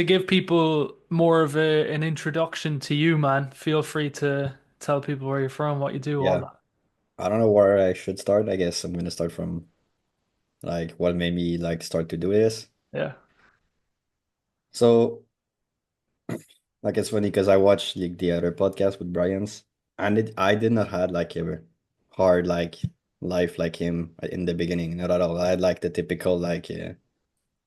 to give people more of an introduction to you, man, feel free to tell people where you're from, what you do, all Yeah, that. I don't know where I should start. I guess I'm gonna start from like what made me like start to do this. Yeah. So like it's funny because I watched like the other podcast with Brian's, and I did not had like a hard like life like him in the beginning, not at all. I had like the typical like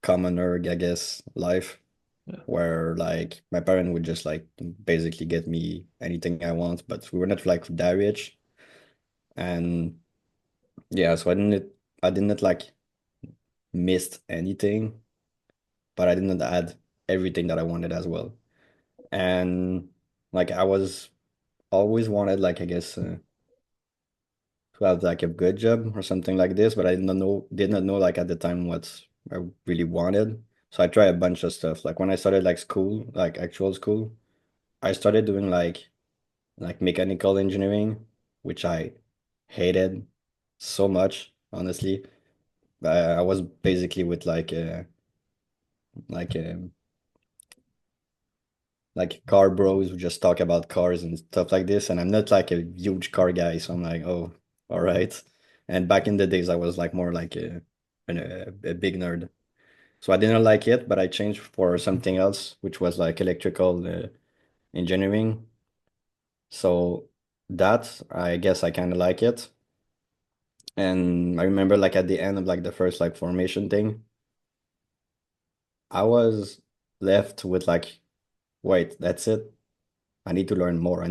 commoner, I guess, life Yeah. where like my parent would just like basically get me anything I want, but we were not like that rich, and yeah, so I didn't like missed anything, but I didn't add everything that I wanted as well. And like I was always wanted like I guess to have like a good job or something like this, but I did not know like at the time what I really wanted. So I tried a bunch of stuff. Like when I started like school, like actual school, I started doing like mechanical engineering, which I hated so much, honestly. I was basically with like like car bros who just talk about cars and stuff like this. And I'm not like a huge car guy, so I'm like, oh, all right. And back in the days, I was like more like a big nerd. So I didn't like it, but I changed for something else, which was like electrical engineering. So that I guess I kind of like it. And I remember like at the end of like the first like formation thing, I was left with like, wait, that's it. I need to learn more.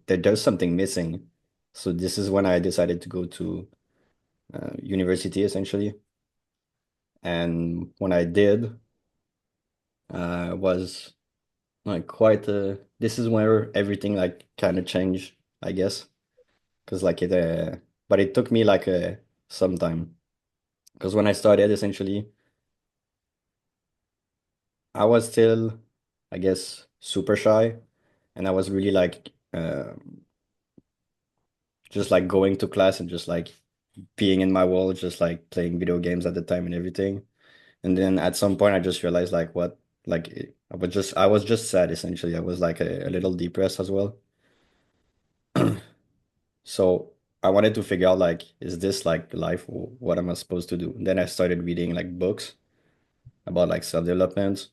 There's something missing. So this is when I decided to go to university essentially. And when I did, was like quite this is where everything like kind of changed, I guess. Because like but it took me like some time. Because when I started, essentially, I was still, I guess, super shy, and I was really like just like going to class and just like being in my world, just like playing video games at the time and everything. And then at some point, I just realized like what, like I was just sad essentially. I was like a little depressed as well. So I wanted to figure out like, is this like life? What am I supposed to do? Then I started reading like books about like self-development,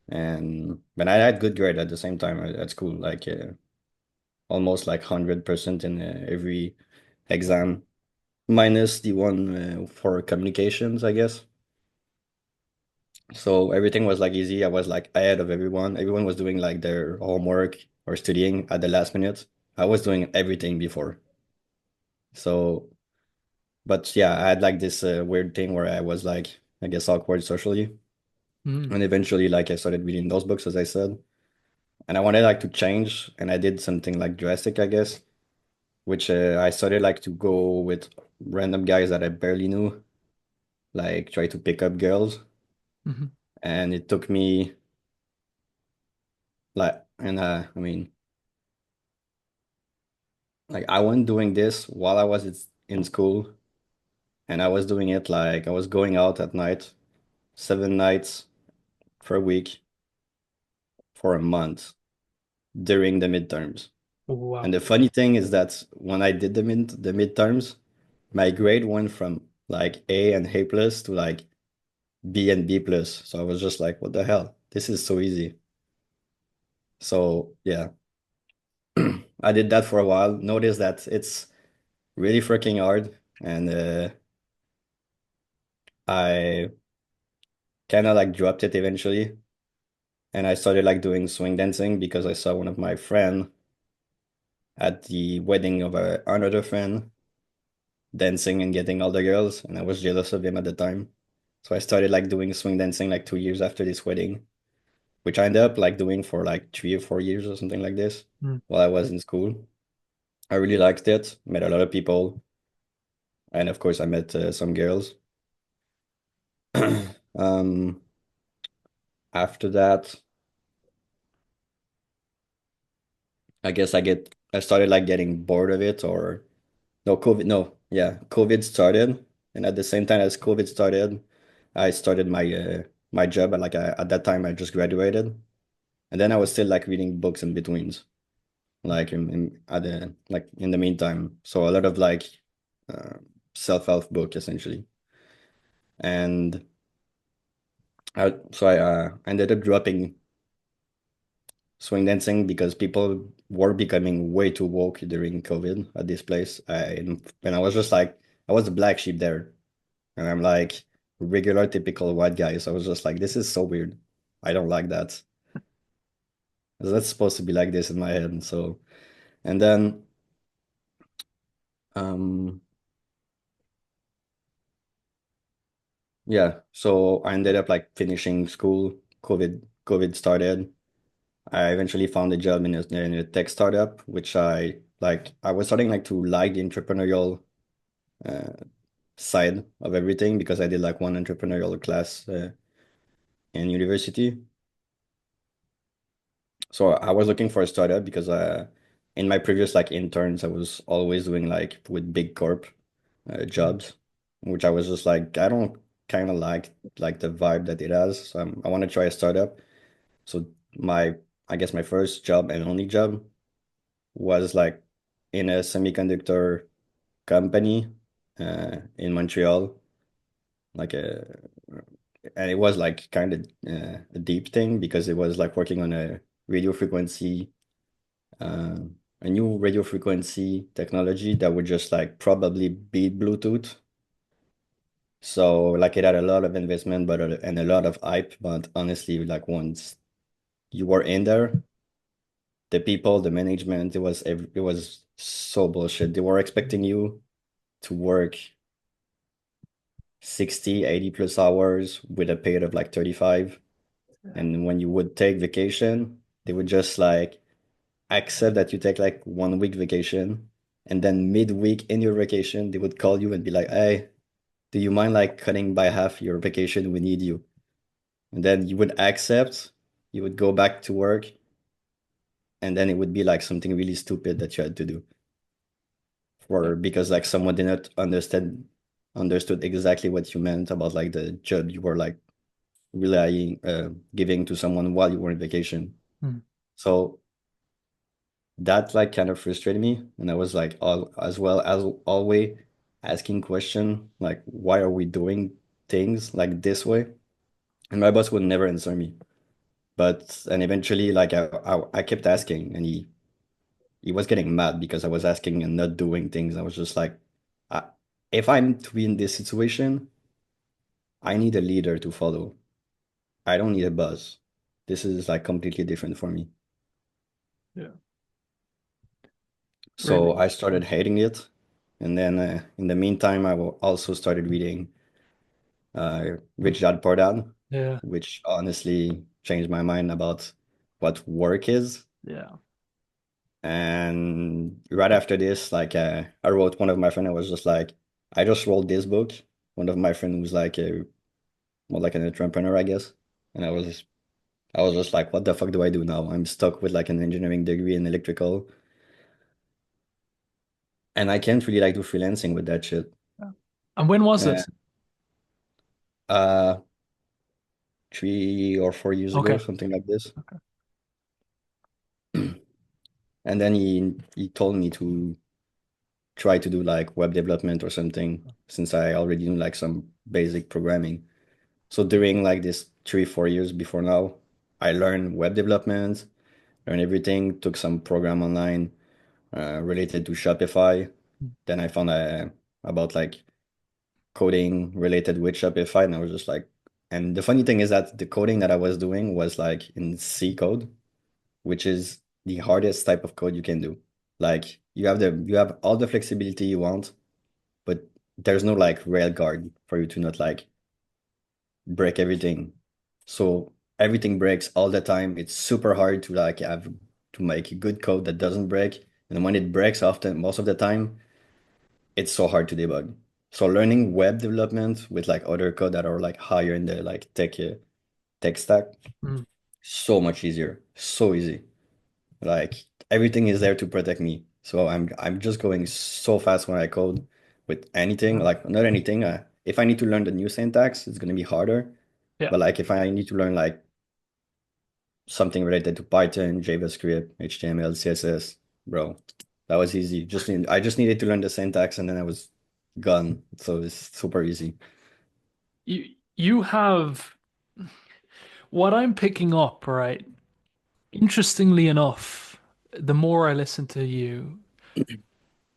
and when I had good grade at the same time at school, like almost like 100% in every exam, minus the one for communications, I guess. So everything was like easy. I was like ahead of everyone. Everyone was doing like their homework or studying at the last minute. I was doing everything before. So, but yeah, I had like this weird thing where I was like, I guess, awkward socially. Mm. And eventually, like, I started reading those books, as I said. And I wanted like to change. And I did something like drastic, I guess, which I started like to go with random guys that I barely knew, like try to pick up girls. Hmm. And it took me like, and I mean, like I went doing this while I was in school, and I was doing it like I was going out at night, 7 nights per week for a month during the midterms. And Wow. the funny thing is that when I did the midterms, my grade went from like A and A plus to like B and B plus. So I was just like, what the hell? This is so easy. So yeah, I did that for a while. Noticed that it's really freaking hard, and I kind of like dropped it eventually. And I started like doing swing dancing because I saw one of my friend at the wedding of another friend dancing and getting all the girls, and I was jealous of him at the time. So I started like doing swing dancing like 2 years after this wedding, which I ended up like doing for like 3 or 4 years or something like this Mm. while I was in school. I really liked it, met a lot of people, and of course I met some girls. Um, after that, I guess I started like getting bored of it, or no, COVID started, and at the same time as COVID started, I started my my job. At that time I just graduated, and then I was still like reading books in betweens, like in the meantime. So a lot of like uh, self-help book essentially, and I ended up dropping swing dancing because people were becoming way too woke during COVID at this place. And I was just like, I was the black sheep there. And I'm like regular, typical white guy. So I was just like, this is so weird. I don't like that. That's supposed to be like this in my head. So, and then, um, yeah, so I ended up like finishing school. COVID started. I eventually found a job in a tech startup, which I was starting like to like the entrepreneurial uh, side of everything because I did like one entrepreneurial class in university. So I was looking for a startup because in my previous like interns, I was always doing like with big corp Mm. jobs, which I was just like, I don't kind of like the vibe that it has. So I want to try a startup. So my, I guess my first job and only job was like in a semiconductor company in Montreal, like a and it was like kind of a deep thing because it was like working on radio frequency, uh, a new radio frequency technology that would just like probably beat Bluetooth. So like it had a lot of investment, and a lot of hype. But honestly, like once you were in there, the people, the management, it was so bullshit. They were expecting you to work 60, 80 plus hours with a pay of like 35. And when you would take vacation, they would just like accept that you take like 1 week vacation. And then midweek in your vacation, they would call you and be like, hey, do you mind like cutting by half your vacation? We need you. And then you would accept, you would go back to work, and then it would be like something really stupid that you had to do Yeah. for because like someone did not understood exactly what you meant about like the job you were like relying giving to someone while you were on vacation. Mm. So that like kind of frustrated me, and I was like all as well as always asking question like why are we doing things like this way? And my boss would never answer me. But and eventually like I kept asking, and he was getting mad because I was asking and not doing things. I was just like, I, if I'm to be in this situation, I need a leader to follow. I don't need a boss. This is like completely different for me. Yeah. So Really. I started hating it. And then in the meantime, also started reading Rich Dad Poor Dad, Yeah. which honestly changed my mind about what work is. Yeah. And right after this, like I wrote one of my friend, I was just like, I just wrote this book. One of my friend was like a more like an entrepreneur, I guess. And I was just like, what the fuck do I do now? I'm stuck with like an engineering degree in electrical, and I can't really like do freelancing with that shit. Yeah. And when was Uh, this? uh 3 or 4 years ago, Okay. something like this. Okay. And then he told me to try to do like web development or something since I already knew like some basic programming. So during like this 3, 4 years before now, I learned web development, learned everything, took some program online related to Shopify. Mm. Then I found about like coding related with Shopify, and I was just like, and the funny thing is that the coding that I was doing was like in C code, which is the hardest type of code you can do. Like you have all the flexibility you want, but there's no like rail guard for you to not like break everything. So everything breaks all the time. It's super hard to like have to make good code that doesn't break. And when it breaks often, most of the time, it's so hard to debug. So learning web development with like other code that are like higher in the like tech stack, Mm. so much easier. So easy. Like everything is there to protect me. So I'm just going so fast when I code with anything, Uh, like not anything. If I need to learn the new syntax, it's gonna be harder. Yeah. But like if I need to learn like something related to Python, JavaScript, HTML, CSS, bro, that was easy. I just needed to learn the syntax and then I was gone. So it's super easy. You have what I'm picking up, right? Interestingly enough, the more I listen to you,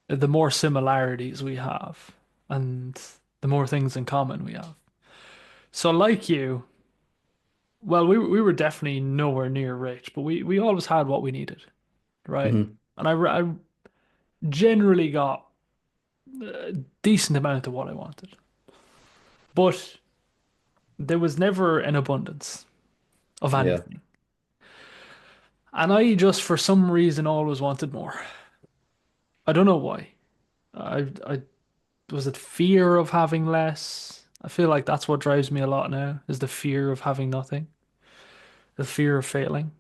the more similarities we have and the more things in common we have. So like you, well, we were definitely nowhere near rich, but we always had what we needed, right? Hmm. And I generally got a decent amount of what I wanted. But there was never an abundance of Yeah. anything. And I just, for some reason, always wanted more. I don't know why. I was it fear of having less? I feel like that's what drives me a lot now, is the fear of having nothing, the fear of failing.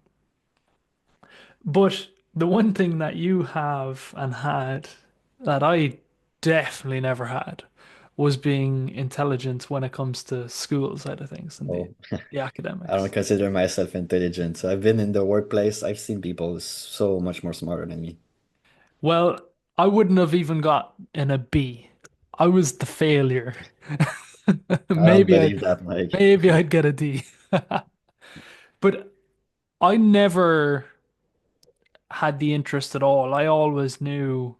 But the one thing that you have and had that I definitely never had was being intelligent when it comes to school side of things and Oh, the I don't academics. consider myself intelligent. I've been in the workplace. I've seen people so much more smarter than me. Well, I wouldn't have even got in a B. I was the failure. I don't Maybe I believe that, Mike. maybe I'd get a D. But I never had the interest at all. I always knew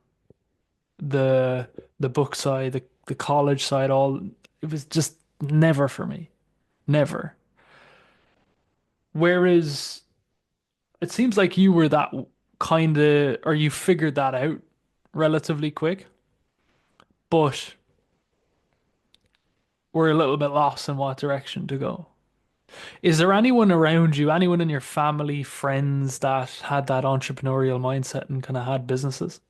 the the book side, the college side, all it was just never for me. Never. Whereas it seems like you were that kind of, or you figured that out relatively quick, but we're a little bit lost in what direction to go. Is there anyone around you, anyone in your family, friends that had that entrepreneurial mindset and kind of had businesses?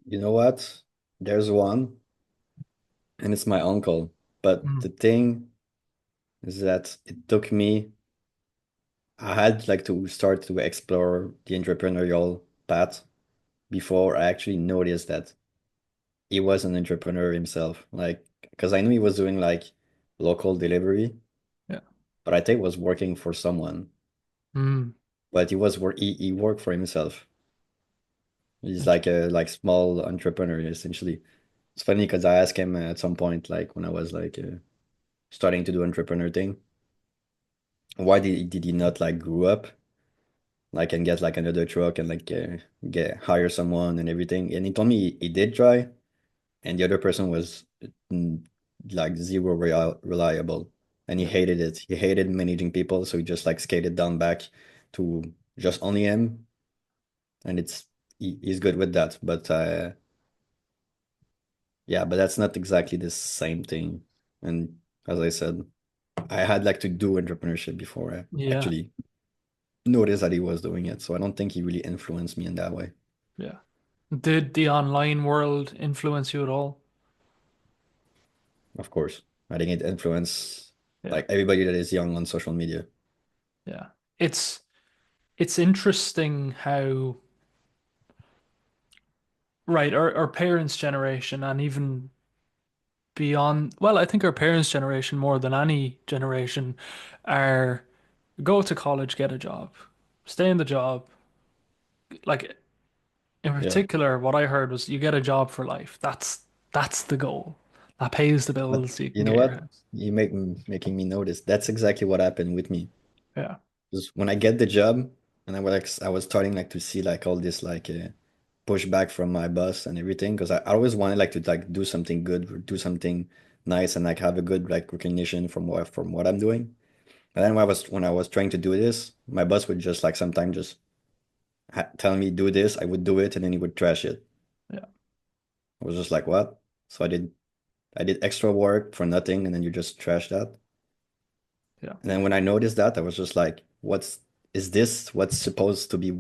You know what? There's one, and it's my uncle. But Mm, the thing is that it took me, I had like to start to explore the entrepreneurial path before I actually noticed that he was an entrepreneur himself. Like, because I knew he was doing like local delivery, yeah. but I think he was working for someone. Mm, But he worked for himself. He's like interesting. a like small entrepreneur essentially. It's funny because I asked him at some point, like when I was like starting to do entrepreneur thing, why did he not like grew up like and get like another truck and like get hire someone and everything? And he told me he did try, and the other person was mm, like zero reliable, and he Yeah. hated it. He hated managing people, so he just like skated down back to just only him, and he's good with that. But yeah, but that's not exactly the same thing. And as I said, I had like to do entrepreneurship before I Yeah. actually noticed that he was doing it. So I don't think he really influenced me in that way. Yeah. Did the online world influence you at all? Of course, I think it influenced Yeah. like everybody that is young on social media. Yeah. It's it's interesting how, right, our parents' generation and even beyond, well, I think our parents' generation more than any generation are go to college, get a job, stay in the job. Like in Yeah. particular, what I heard was you get a job for life. That's the goal. That pays the But bills, so you you can know get your what? house. You making me notice. That's exactly what happened with me. Yeah. Because when I get the job and I was starting like to see like all this like pushback from my boss and everything because I always wanted like to like do something good or do something nice and like have a good like recognition from what I'm doing. And then when I was trying to do this, my boss would just like sometimes just tell me do this, I would do it, and then he would trash it. Yeah. I was just like, what? So I did extra work for nothing, and then you just trash that. Yeah. And then when I noticed that, I was just like, is this what's supposed to be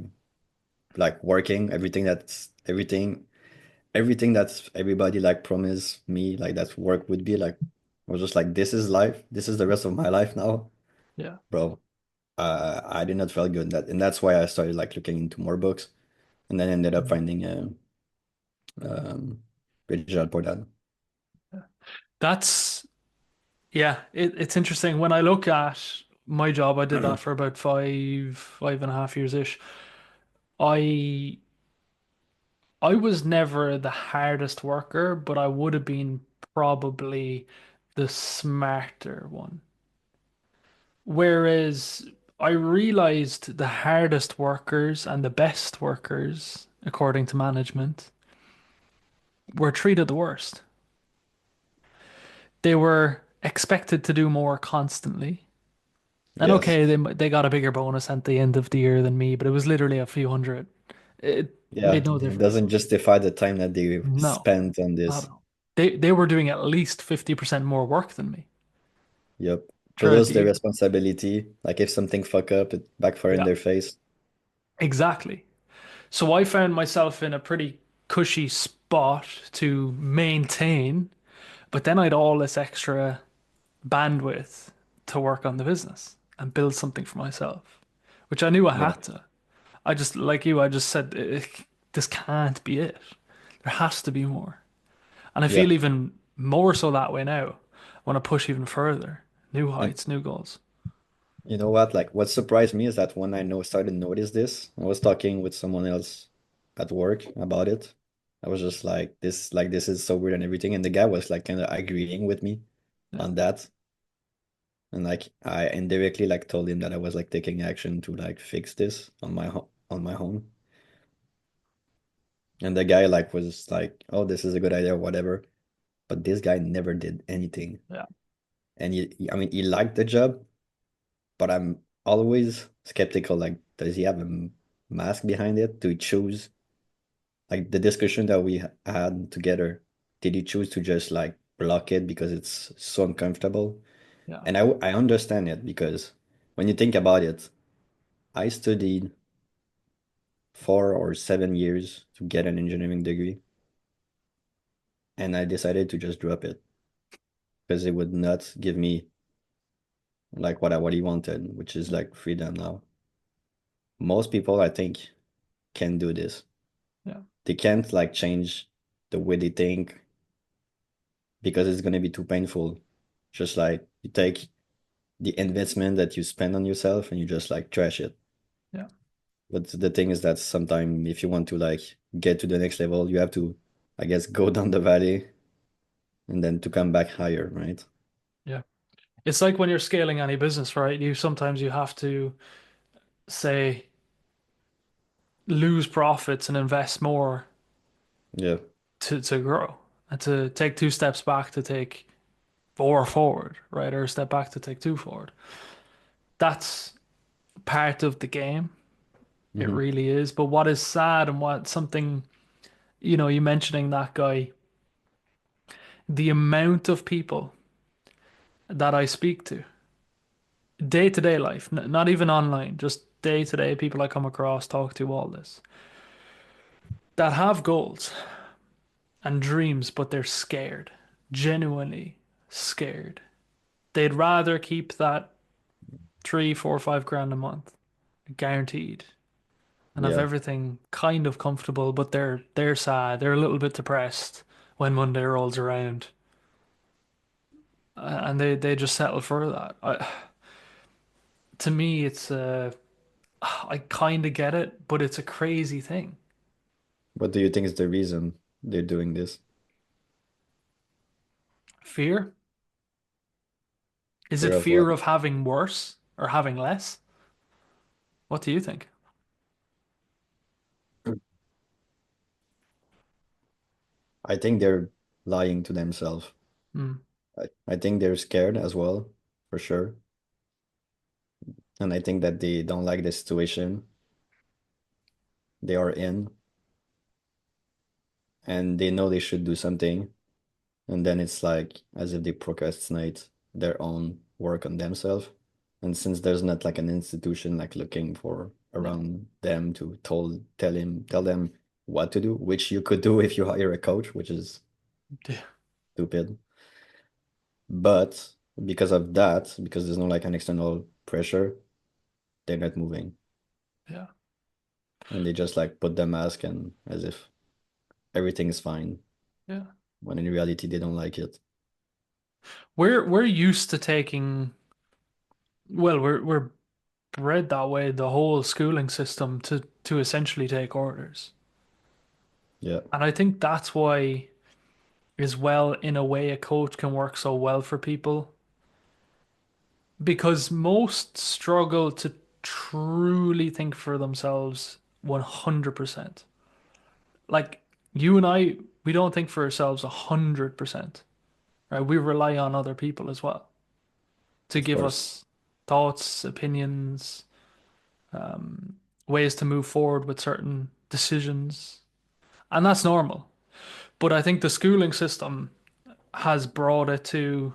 like working? Everything that's everybody like promised me like that work would be like. I was just like, this is life. This is the rest of my life now, Yeah. bro. I did not feel good in that, and that's why I started like looking into more books, and then ended up finding Um, Good job for that. That's yeah, it's interesting. When I look at my job, I did that for about 5.5 years ish. I I was never the hardest worker, but I would have been probably the smarter one. Whereas I realized the hardest workers and the best workers, according to management, were treated the worst. They were expected to do more constantly. And Yes. okay, they got a bigger bonus at the end of the year than me, but it was literally a few hundred. It Yeah, made no it difference. doesn't justify the time that they No, spent on not at this. all. They were doing at least 50% more work than me Yep. throughout Plus the the year. responsibility. Like if something fuck up, it backfire in Yeah, their face. exactly. So I found myself in a pretty cushy spot to maintain, but then I'd all this extra bandwidth to work on the business and build something for myself, which I knew I Yeah. had to. I just, like you, I just said, this can't be it. There has to be more. And I Yeah. feel even more so that way now. I want to push even further. New And heights, new goals. you know what? Like what surprised me is that when I know started to notice this, I was talking with someone else at work about it. I was just like this is so weird and everything. And the guy was like kind of agreeing with me Yeah, on that. And like I indirectly like told him that I was like taking action to like fix this on on my own. And the guy like was like, "Oh, this is a good idea, whatever." But this guy never did anything. yeah, And I mean, he liked the job, but I'm always skeptical. Like, does he have a mask behind it? To choose like the discussion that we had together? Did he choose to just like block it because it's so uncomfortable? yeah, And I understand it because when you think about it, I studied 4 or 7 years to get an engineering degree, and I decided to just drop it because it would not give me like what he wanted, which is like freedom now. Most people, I think, can do this. yeah, They can't like change the way they think because it's gonna be too painful. Just like you take the investment that you spend on yourself and you just like trash it. yeah, But the thing is that sometimes if you want to like get to the next level, you have to, I guess, go down the valley and then to come back higher, right? yeah. It's like when you're scaling any business, right? You have to say lose profits and invest more Yeah. to grow and to take two steps back to take four forward, right? Or a step back to take two forward. That's part of the game. It Hmm. really is. But what is sad and what something, you mentioning that guy, the amount of people that I speak to, day to day life, not even online, just day to day people I come across, talk to, all this, that have goals and dreams, but they're scared, genuinely scared. They'd rather keep that 3, 4, 5 grand a month, guaranteed, and have Yeah. everything kind of comfortable, but they're sad. They're a little bit depressed when Monday rolls around, and they just settle for that. To me, I kind of get it, but it's a crazy thing. What do you think is the reason they're doing this? Fear? Is it Fear of what? fear of having worse or having less? What do you think? I think they're lying to themselves. Mm, I think they're scared as well, for sure. And I think that they don't like the situation they are in and they know they should do something. And then it's like as if they procrastinate their own work on themselves. And since there's not like an institution like looking for no. around them to tell them what to do, which you could do if you hire a coach, which is Yeah. stupid. But because of that, because there's no like an external pressure, they're not moving. Yeah. And they just like put the mask and as if. everything is fine, Yeah. when in reality they don't like it. We're used to taking, well, we're bred that way, the whole schooling system to essentially take orders. Yeah, And I think that's why, as well, in a way, a coach can work so well for people because most struggle to truly think for themselves 100%. Like you and I, we don't think for ourselves 100%, right? We rely on other people as well to of give course. us thoughts, opinions, um, ways to move forward with certain decisions. And that's normal. But I think the schooling system has brought it to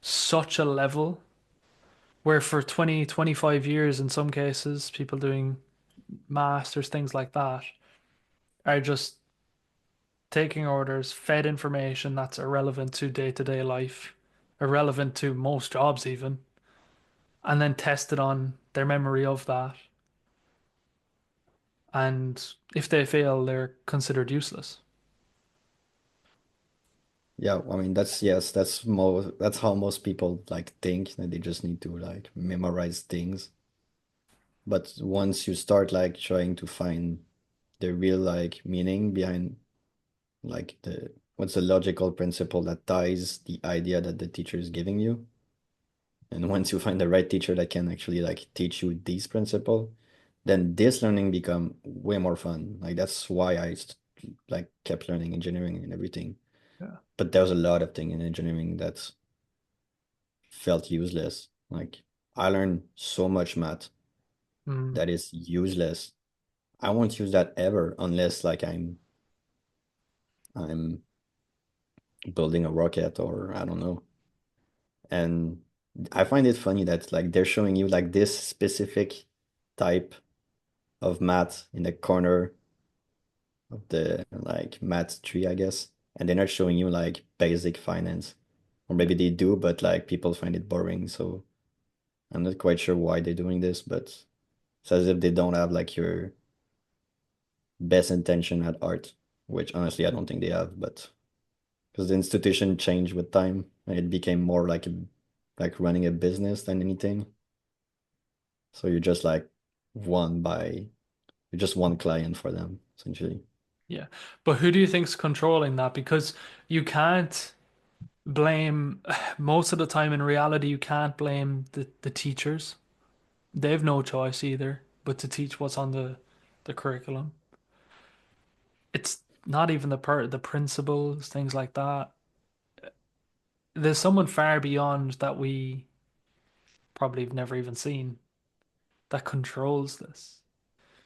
such a level where for 20, 25 years, in some cases, people doing masters, things like that, are just taking orders, fed information that's irrelevant to day-to-day life, irrelevant to most jobs even, and then tested on their memory of that. And if they fail, they're considered useless. Yeah, I mean that's yes, that's how most people like think that they just need to like memorize things. But once you start like trying to find the real like meaning behind like the what's the logical principle that ties the idea that the teacher is giving you, and once you find the right teacher that can actually like teach you these principle, then this learning become way more fun. Like that's why like kept learning engineering and everything. Yeah. But there was a lot of thing in engineering that felt useless. Like I learned so much math Mm, that is useless. I won't use that ever unless like I'm building a rocket or I don't know. And I find it funny that like they're showing you like this specific type of math in the corner of the like math tree, I guess. And they're not showing you like basic finance. Or maybe they do, but like people find it boring. So I'm not quite sure why they're doing this, but it's as if they don't have like your best intention at art, which honestly I don't think they have, but because the institution changed with time and it became more like like running a business than anything. So you're just like one by you're just one client for them, essentially. yeah. But who do you think's controlling that? Because you can't blame, most of the time in reality, you can't blame the teachers. They have no choice either but to teach what's on the curriculum. It's not even the principals, things like that. There's someone far beyond that we probably have never even seen that controls this.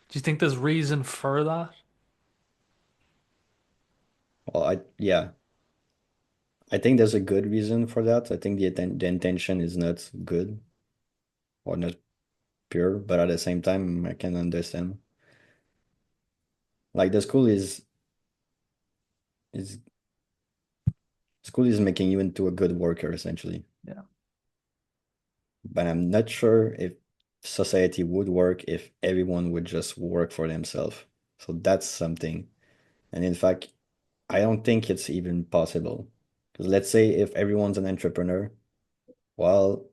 Do you think there's reason for that? Well, yeah, I think there's a good reason for that. I think the intention is not good or not pure, but at the same time, I can understand. Like the is school is making you into a good worker essentially. Yeah. But I'm not sure if society would work if everyone would just work for themselves. So that's something. And in fact, I don't think it's even possible. Because let's say if everyone's an entrepreneur, well,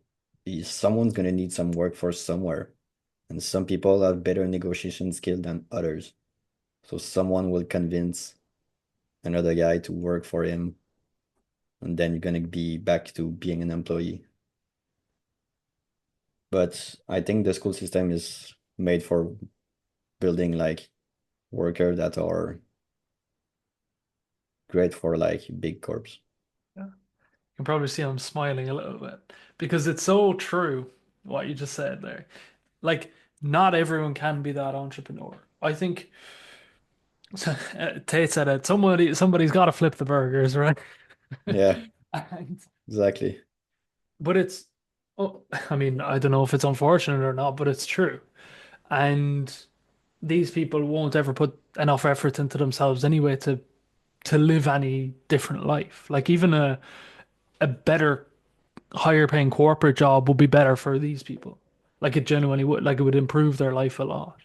someone's gonna need some workforce somewhere. And some people have better negotiation skill than others. So someone will convince another guy to work for him, and then you're gonna be back to being an employee. But I think the school system is made for building like workers that are great for like big corps. Yeah. You can probably see I'm smiling a little bit because it's so true what you just said there. Like, not everyone can be that entrepreneur. I think Tate said it. Somebody's got to flip the burgers, right? Yeah, And, exactly. but it's, oh, I mean, I don't know if it's unfortunate or not, but it's true. And these people won't ever put enough effort into themselves anyway to live any different life. Like even a better, higher paying corporate job would be better for these people. Like it genuinely would. Like it would improve their life a lot.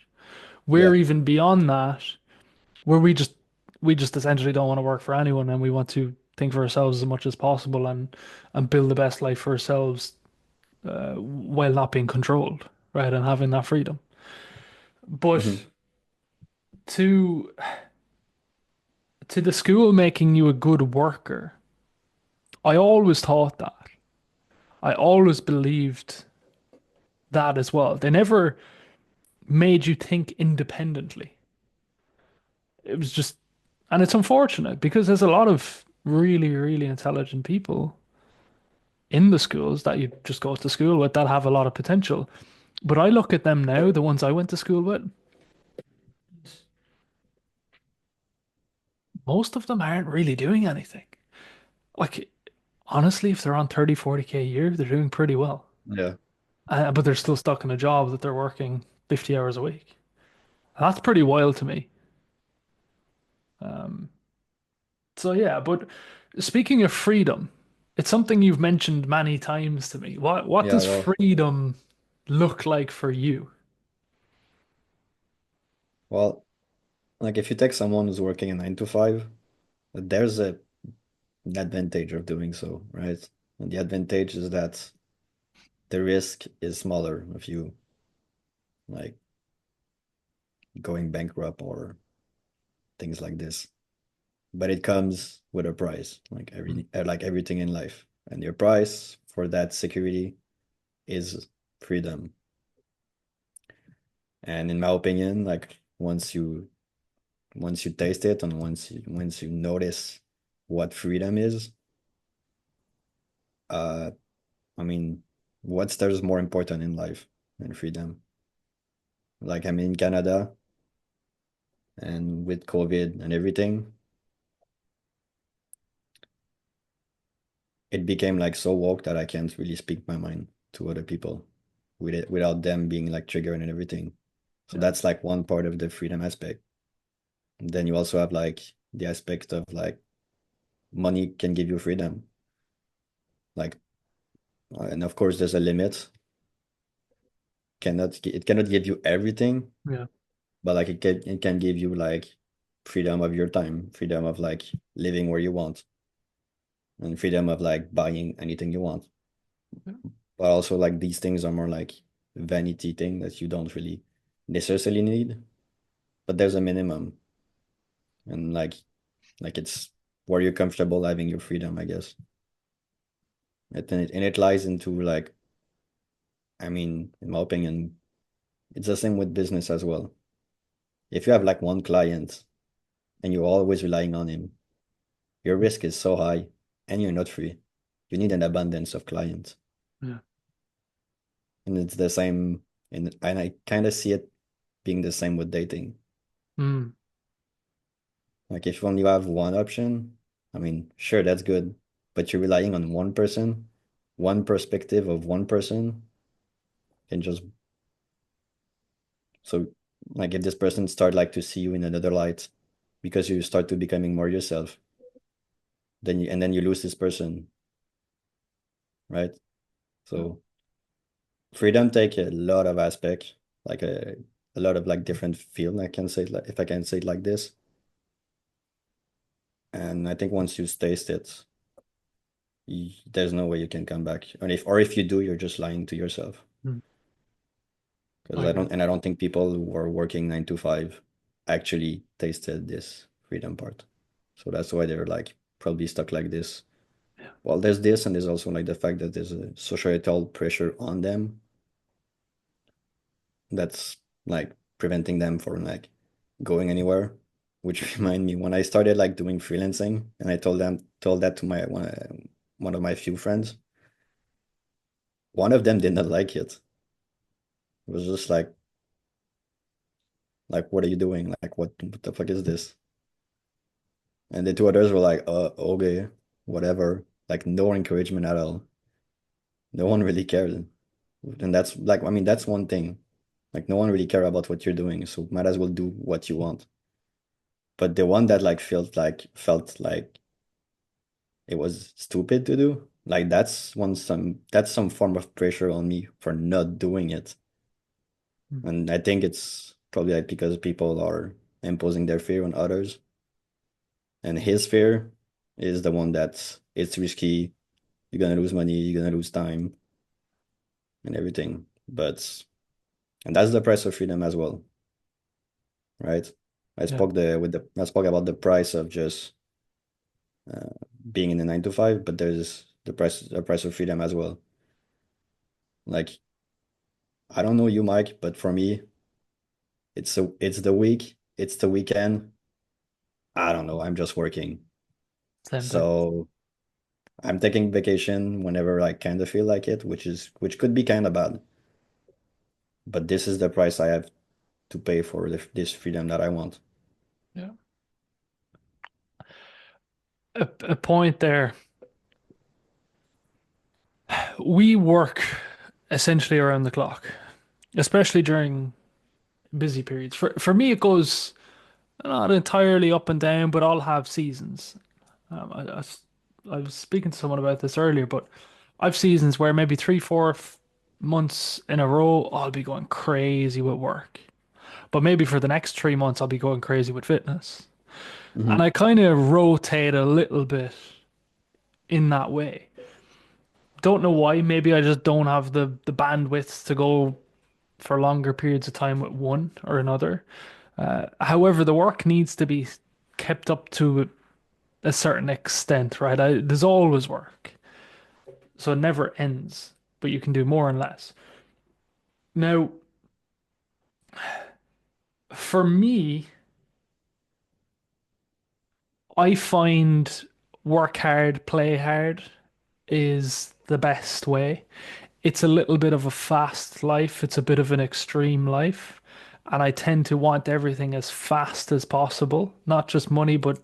We're Yeah. even beyond that, where we just we just essentially don't want to work for anyone, and we want to think for ourselves as much as possible and build the best life for ourselves while not being controlled, right, and having that freedom. But Hmm. to to the school making you a good worker, I always thought that. I always believed that as well. They never made you think independently. It was just, and it's unfortunate because there's a lot of really, really intelligent people in the schools that you just go to school with that have a lot of potential. But I look at them now, the ones I went to school with, most of them aren't really doing anything. Like, honestly, if they're on 30, 40K a year, they're doing pretty well. Yeah. But they're still stuck in a job that they're working 50 hours a week. That's pretty wild to me. Um, so yeah, but speaking of freedom, it's something you've mentioned many times to me. What Yeah, does well, freedom look like for you? well, like if you take someone who's working a 9 to 5, there's a an advantage of doing so, right? And the advantage is that the risk is smaller of you like going bankrupt or things like this. But it comes with a price, Mm, like everything in life. And your price for that security is freedom. And in my opinion, like once you taste it and once you notice what freedom is, uh I mean, what's there's more important in life than freedom? Like I'm in Canada and with COVID and everything, it became like so woke that I can't really speak my mind to other people without them being like triggered and everything. So yeah, that's like one part of the freedom aspect. And then you also have like the aspect of like money can give you freedom. Like, and of course there's a limit. It cannot give you everything, yeah, but like it can give you like freedom of your time, freedom of like living where you want, and freedom of like buying anything you want. yeah, But also like these things are more like vanity thing that you don't really necessarily need, but there's a minimum, and like it's where you're comfortable having your freedom, I guess. And it lies into like, I mean, in my opinion, it's the same with business as well. If you have like one client and you're always relying on him, your risk is so high and you're not free. You need an abundance of clients. yeah. And it's the same, and I kind of see it being the same with dating. Mm, Like if you only have one option, I mean, sure, that's good, but you're relying on one person, one perspective of one person can just so like if this person start like to see you in another light because you start to becoming more yourself, then you lose this person, right? yeah, So freedom take a lot of aspect, like a lot of like different field. I can say it like if I can say it like this. And I think once you taste it, there's no way you can come back. And if you do, you're just lying to yourself. mm, Because I agree. I don't think people who are working 9 to 5 actually tasted this freedom part. So that's why they're like probably stuck like this. Yeah, Well, there's this, and there's also like the fact that there's a societal pressure on them that's like preventing them from like going anywhere. Which remind me when I started like doing freelancing, and I told that to my one of my few friends. One of them did not like it. It was just like what are you doing? Like what the fuck is this? And the two others were like, okay, whatever. Like no encouragement at all. No one really cared. And that's like, I mean, that's one thing. Like no one really care about what you're doing, so might as well do what you want. But the one that like felt like it was stupid to do, like that's some form of pressure on me for not doing it. mm, And I think it's probably like because people are imposing their fear on others. And his fear is the one that it's risky. You're gonna lose money, you're gonna lose time and everything. And that's the price of freedom as well, right? Yeah, I spoke about the price of just uh, being in a 9 to 5, but there's the price of freedom as well. Like I don't know you, Mike, but for me, it's the week, it's the weekend. I don't know. I'm just working. same thing. So I'm taking vacation whenever I kind of feel like it, which could be kind of bad. But this is the price I have to pay for this freedom that I want. Yeah. A point there. We work essentially around the clock, especially during busy periods. For me, it goes not entirely up and down, but I'll have seasons. I was speaking to someone about this earlier, but I've seasons where maybe 3, 4 months in a row, I'll be going crazy with work. But maybe for the next 3 months, I'll be going crazy with fitness. And Hmm. I kind of rotate a little bit in that way. Don't know why. Maybe I just don't have the bandwidth to go for longer periods of time with one or another. However, the work needs to be kept up to a certain extent, right? There's always work, so it never ends, but you can do more and less. Now, for me, I find work hard, play hard is the best way. It's a little bit of a fast life, it's a bit of an extreme life, and I tend to want everything as fast as possible, not just money, but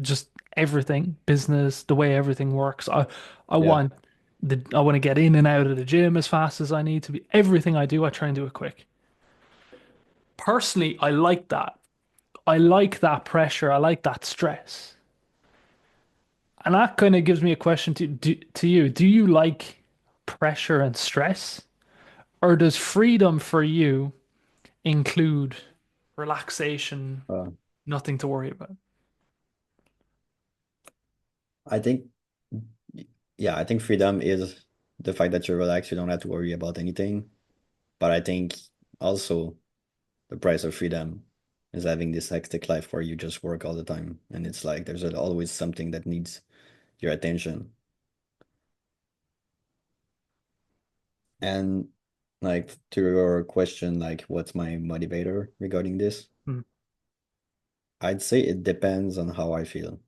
just everything, business, the way everything works. I Yeah. want I want to get in and out of the gym as fast as I need to be. Everything I do, I try and do it quick. Personally, I like that. I like that pressure. I like that stress. And that kind of gives me a question to you. Do you like pressure and stress? Or does freedom for you include relaxation, Uh, nothing to worry about? I think, yeah, I think freedom is the fact that you're relaxed, you don't have to worry about anything. But I think also the price of freedom is having this hectic life where you just work all the time. And it's like there's always something that needs your attention. And like to your question, like what's my motivator regarding this? Hmm. I'd say it depends on how I feel.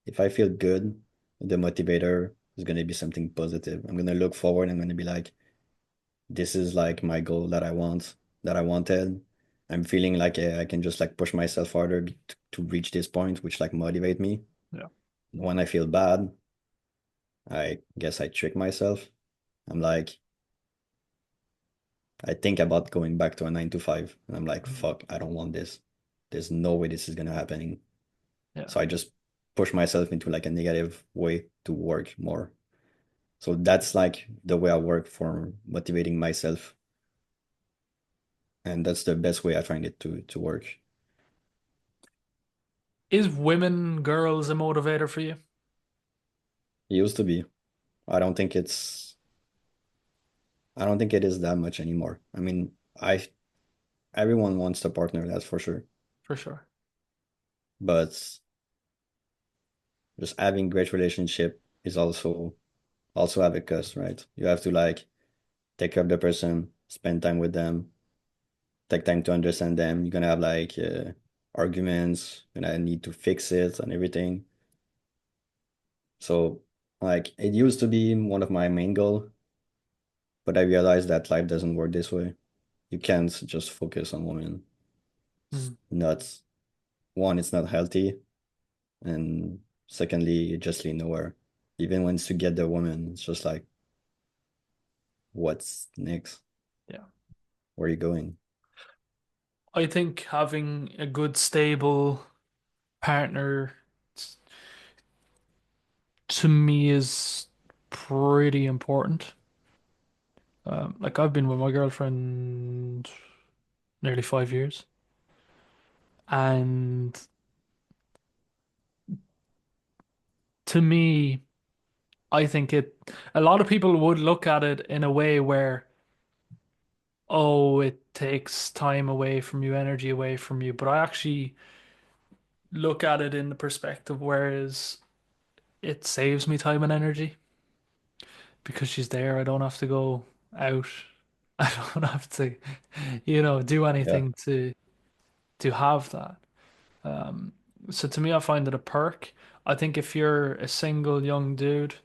If I feel good, the motivator is going to be something positive. I'm going to look forward. I'm going to be like, this is like my goal that I want, that I wanted. I'm feeling like I can just like push myself harder to reach this point, which like motivate me. Yeah. When I feel bad, I guess I trick myself. I'm like, I think about going back to a 9 to 5, and I'm like, Mhm. fuck, I don't want this. There's no way this is gonna happen. Yeah. So I just push myself into like a negative way to work more. So that's like the way I work for motivating myself. And that's the best way I find it to work. Is women, girls a motivator for you? It used to be. I don't think I don't think it is that much anymore. I mean, I everyone wants a partner, that's for sure. For sure. But just having great relationship is also have a cost, right? You have to like take care of the person, spend time with them, take time to understand them. You're gonna have like arguments, and I need to fix it and everything. So like it used to be one of my main goal, but I realized that life doesn't work this way. You can't just focus on women. It's Mm. not one, it's not healthy, and secondly, you just lead nowhere. Even once you get the woman, it's just like, what's next? Yeah. Where are you going? I think having a good, stable partner to me is pretty important. Like I've been with my girlfriend nearly 5 years, and to me, I think a lot of people would look at it in a way where, oh, it takes time away from you, energy away from you. But I actually look at it in the perspective whereas it saves me time and energy because she's there. I don't have to go out. I don't have to, do Yeah, anything to have that. Um, so to me, I find it a perk. I think if you're a single young dude,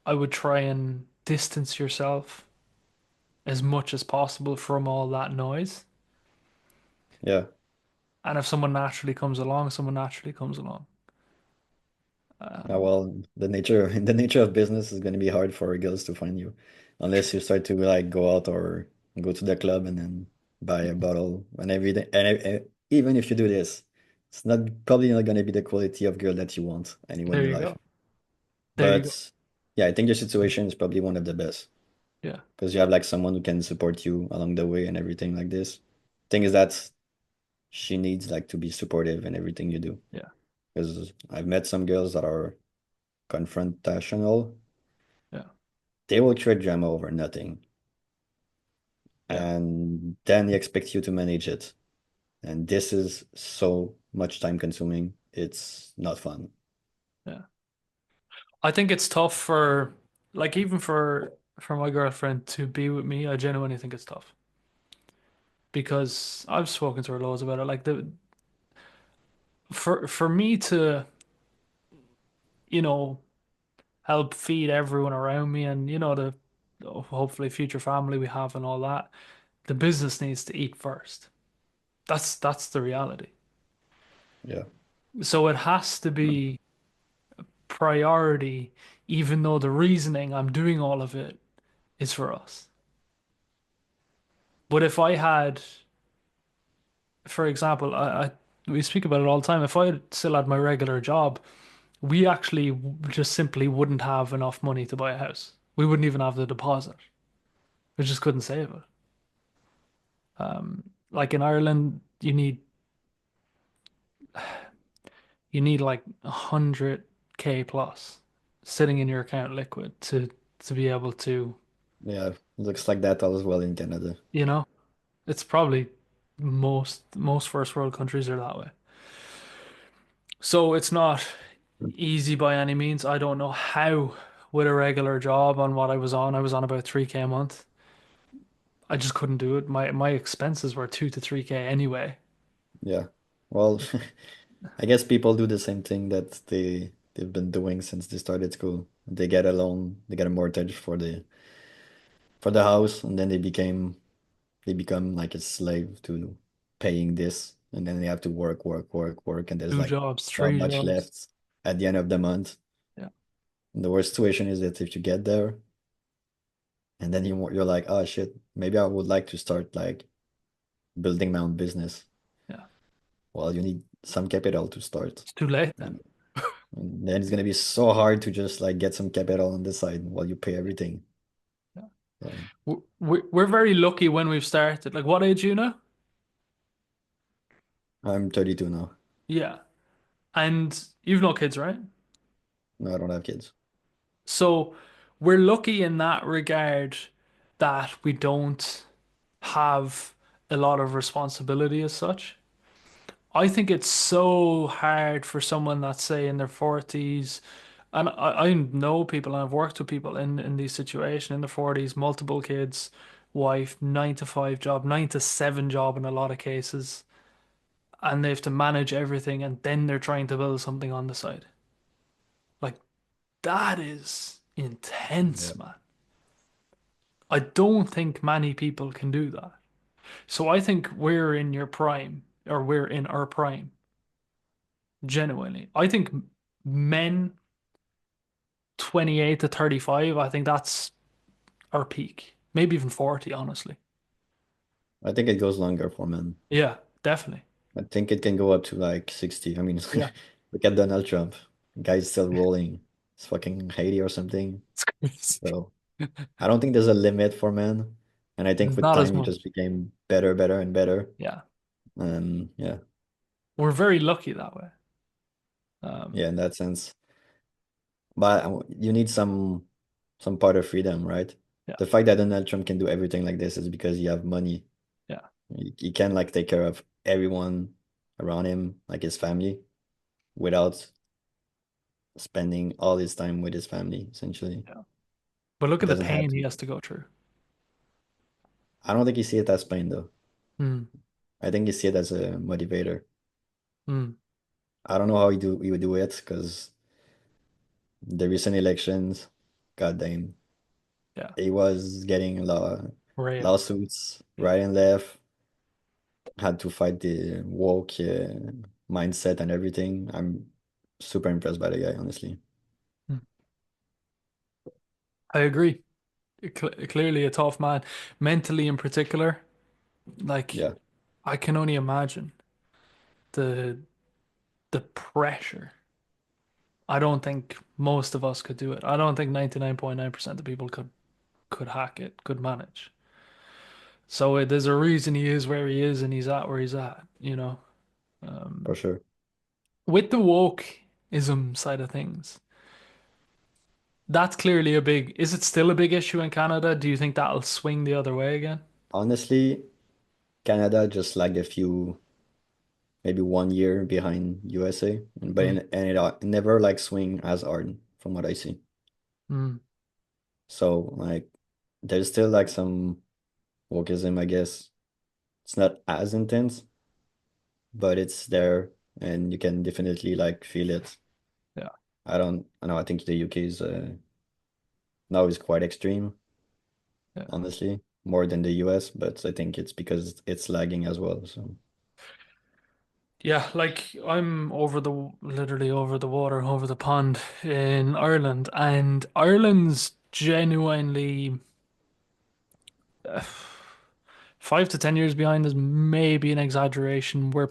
I would try and distance yourself as much as possible from all that noise. yeah. And if someone naturally comes along, someone naturally comes along. Um, Well, the nature of business is going to be hard for girls to find you, unless you start to like go out or go to the club and then buy a bottle and everything. And even if you do this, it's not probably not going to be the quality of girl that you want anywhere in there your you life. go. There you go. But yeah, I think your situation is probably one of the best Yeah, because you have like someone who can support you along the way and everything like this. Thing is that she needs like to be supportive in everything you do. yeah, Because I've met some girls that are confrontational. yeah, They will create drama over nothing. yeah, And then they expect you to manage it. And this is so much time consuming. It's not fun. yeah. I think it's tough for, like, even for my girlfriend to be with me. I genuinely think it's tough because I've spoken to her loads about it. Like for me to, you know, help feed everyone around me and the hopefully future family we have and all that, the business needs to eat first. That's the reality. Yeah. So it has to be priority, even though the reasoning I'm doing all of it is for us. But if I had, for example, we speak about it all the time. If I still had my regular job, we actually just simply wouldn't have enough money to buy a house. We wouldn't even have the deposit. We just couldn't save it. Like in Ireland, you need like 100K plus sitting in your account liquid to be able to, Yeah. Looks like that as well in Canada. you know, it's probably most first world countries are that way. So it's not easy by any means. I don't know how with a regular job on what I was on about 3K a month. I just couldn't do it. My expenses were 2 to 3K anyway. Yeah. Well, I guess people do the same thing that they've been doing since they started school. They get a loan, they get a mortgage for the house, and then they become like a slave to paying this, and then they have to work, work, work, work, and there's Two like jobs, not three much jobs. left at the end of the month. Yeah, And the worst situation is that if you get there and then you're like, oh shit, maybe I would like to start like building my own business. yeah. Well, you need some capital to start. It's too late then. And, and then it's gonna be so hard to just like get some capital on the side while you pay everything. Yeah. So We're very lucky when we've started. Like, what age are you now? I'm 32 now. Yeah. And you've no kids, right? No, I don't have kids. So we're lucky in that regard that we don't have a lot of responsibility as such. I think it's so hard for someone that's say in their 40s, and I know people and I've worked with people in these situations in their 40s, multiple kids, wife, 9 to 5 job, 9 to 7 job in a lot of cases, and they have to manage everything and then they're trying to build something on the side. Like that is Yeah. intense, man. I don't think many people can do that. So I think we're in your prime, or we're in our prime, genuinely. I think men 28 to 35, I think that's our peak. Maybe even 40, honestly. I think it goes longer for men. Yeah, definitely. I think it can go up to like 60. I mean, Yeah. look at Donald Trump. Guy's still rolling. It's fucking 80 or something. It's crazy. So I don't think there's a limit for men. And I think with Not as time, you just much. became better, better, and better. Yeah. And yeah, We're very lucky that way. yeah, Um, in that sense. But you need some part of freedom, right? Yeah, The fact that Donald Trump can do everything like this is because he have money. yeah, He can like take care of everyone around him, like his family, without spending all his time with his family, essentially. yeah. But look He at the doesn't have pain he to. has to go through. I don't think he see it as pain though. Mm, I think he see it as a motivator. mm, I don't know how he would do it because the recent elections, goddamn, yeah, he was getting railed. lawsuits Yeah. right and left, had to fight the woke mindset and everything. I'm super impressed by the guy, honestly. Mm. I agree. Clearly a tough man, mentally in particular. Like Yeah, I can only imagine the the pressure. I don't think most of us could do it. I don't think 99.9% of people could hack it, could manage. So there's a reason he is where he is and he's at where he's at, you know. for Um, sure. with the wokeism side of things, that's clearly a big, is it still a big issue in Canada? Do you think that'll swing the other way again? Honestly, Canada just lagged a few, maybe 1 year behind USA, but Mm, it never like swing as hard from what I see. mm, So like, there's still like some wokeism, I guess. It's not as intense, but it's there, and you can definitely like feel it. yeah, I know. I think the UK is now is quite extreme, yeah. honestly, more than the US, but I think it's because it's lagging as well. So Yeah, like I'm literally over the water, over the pond in Ireland, and Ireland's genuinely 5 to 10 years behind is maybe an exaggeration. We're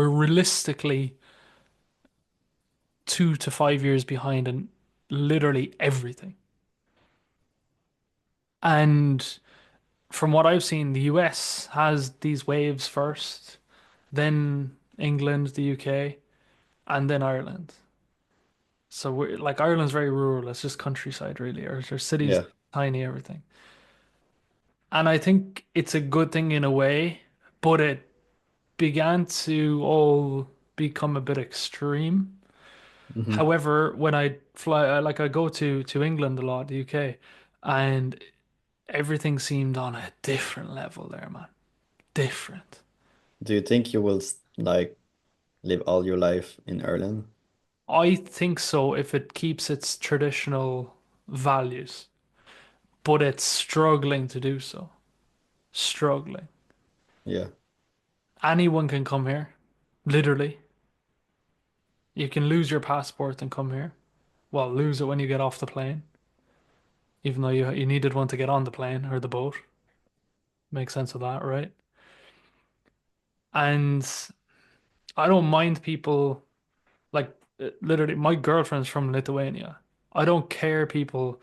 realistically 2 to 5 years behind in literally everything. And from what I've seen, the US has these waves first, then England, the UK, and then Ireland. So we're like Ireland's very rural. It's just countryside, really, or their cities yeah, tiny, everything. And I think it's a good thing in a way, but it began to all become a bit extreme. hmm. However, when I fly, like I go to England a lot, the UK, and everything seemed on a different level there, man. Different. Do you think you will like live all your life in Ireland? I think so if it keeps its traditional values, but it's struggling to do so. Struggling. Yeah, Anyone can come here, literally. You can lose your passport and come here. Well, lose it when you get off the plane, even though you needed one to get on the plane or the boat. Makes sense of that, right? And I don't mind people like literally my girlfriend's from Lithuania. I don't care people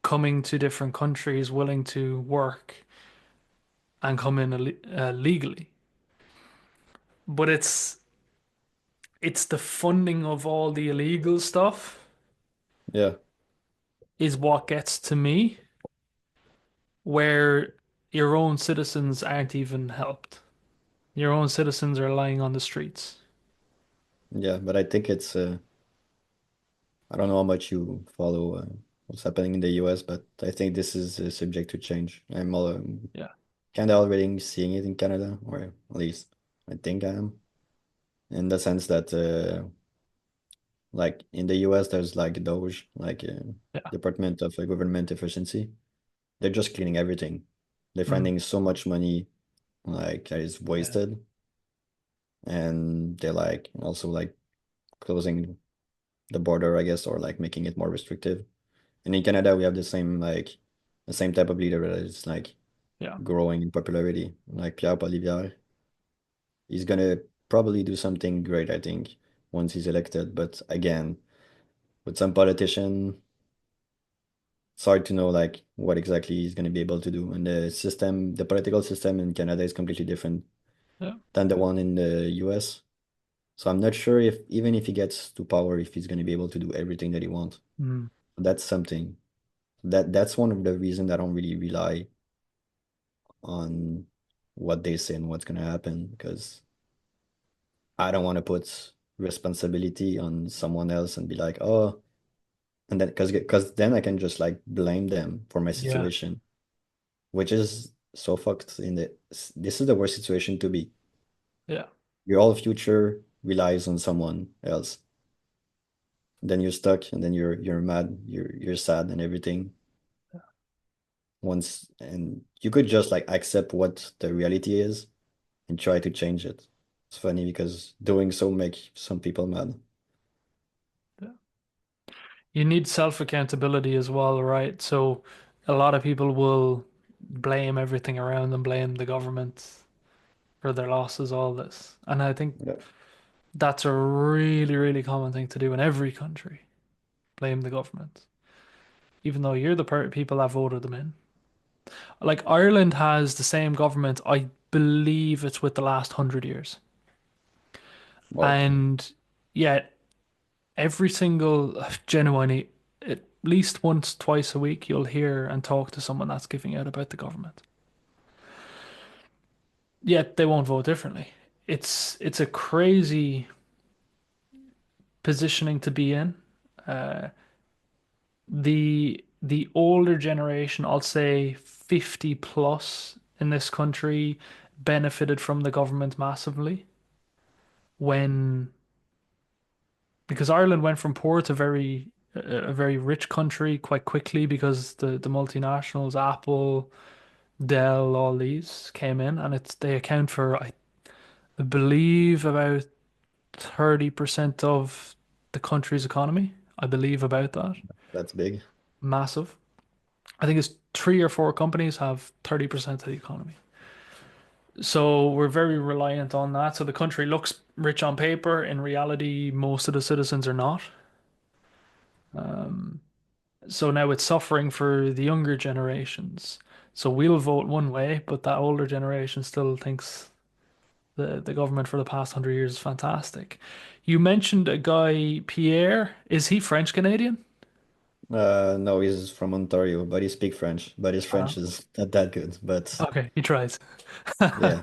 coming to different countries willing to work and come in legally. But it's the funding of all the illegal stuff yeah, is what gets to me, where your own citizens aren't even helped. Your own citizens are lying on the streets. yeah. But I think it's I don't know how much you follow what's happening in the US, but I think this is subject to change. I'm all, Yeah, kind of already seeing it in Canada, or at least I think I am, in the sense that like in the US, there's like Doge, like yeah, Department of Government Efficiency. They're just cleaning everything. They're mm, finding so much money like that is yeah, wasted, and they're like also like closing the border, I guess, or like making it more restrictive. And in Canada, we have the same type of leader that is like yeah, growing in popularity, like Pierre Poilievre. He's gonna probably do something great, I think, once he's elected. But again, with some politician, it's hard to know like what exactly he's gonna be able to do. And the political system in Canada is completely different yeah, than the one in the US. So I'm not sure if even if he gets to power, if he's going to be able to do everything that he wants. Mm, That's something that's one of the reasons I don't really rely on what they say and what's going to happen because I don't want to put responsibility on someone else and be like, oh, and then because then I can just like blame them for my yeah, situation, which is so fucked in this is the worst situation to be. yeah, Your whole future relies on someone else. Then you're stuck and then you're mad, you're sad and everything. Once and you could just like accept what the reality is and try to change it. It's funny because doing so make some people mad. yeah. You need self-accountability as well, right? So a lot of people will blame everything around them, blame the government for their losses, all this. And I think Yeah. that's a really, really common thing to do in every country. Blame the government, even though you're the people that voted them in. Like Ireland has the same government, I believe it's with the last 100 years. Wow, And yet every single genuinely at least once, twice a week, you'll hear and talk to someone that's giving out about the government. Yet they won't vote differently. It's a crazy positioning to be in. Uh, the older generation, I'll say 50 plus in this country, benefited from the government massively when because Ireland went from poor to a very rich country quite quickly because the multinationals, Apple, Dell, all these came in, and it's they account for I believe about 30% of the country's economy. I believe about that. that's big. Massive. I think it's three or four companies have 30% of the economy. So we're very reliant on that. So the country looks rich on paper. In reality, most of the citizens are not. So now it's suffering for the younger generations. So we'll vote one way, but that older generation still thinks the government for the past 100 years is fantastic. You mentioned a guy, Pierre. Is he French Canadian? No, he's from Ontario, but he speaks French. But his Uh, French is not that good. But okay, he tries. yeah,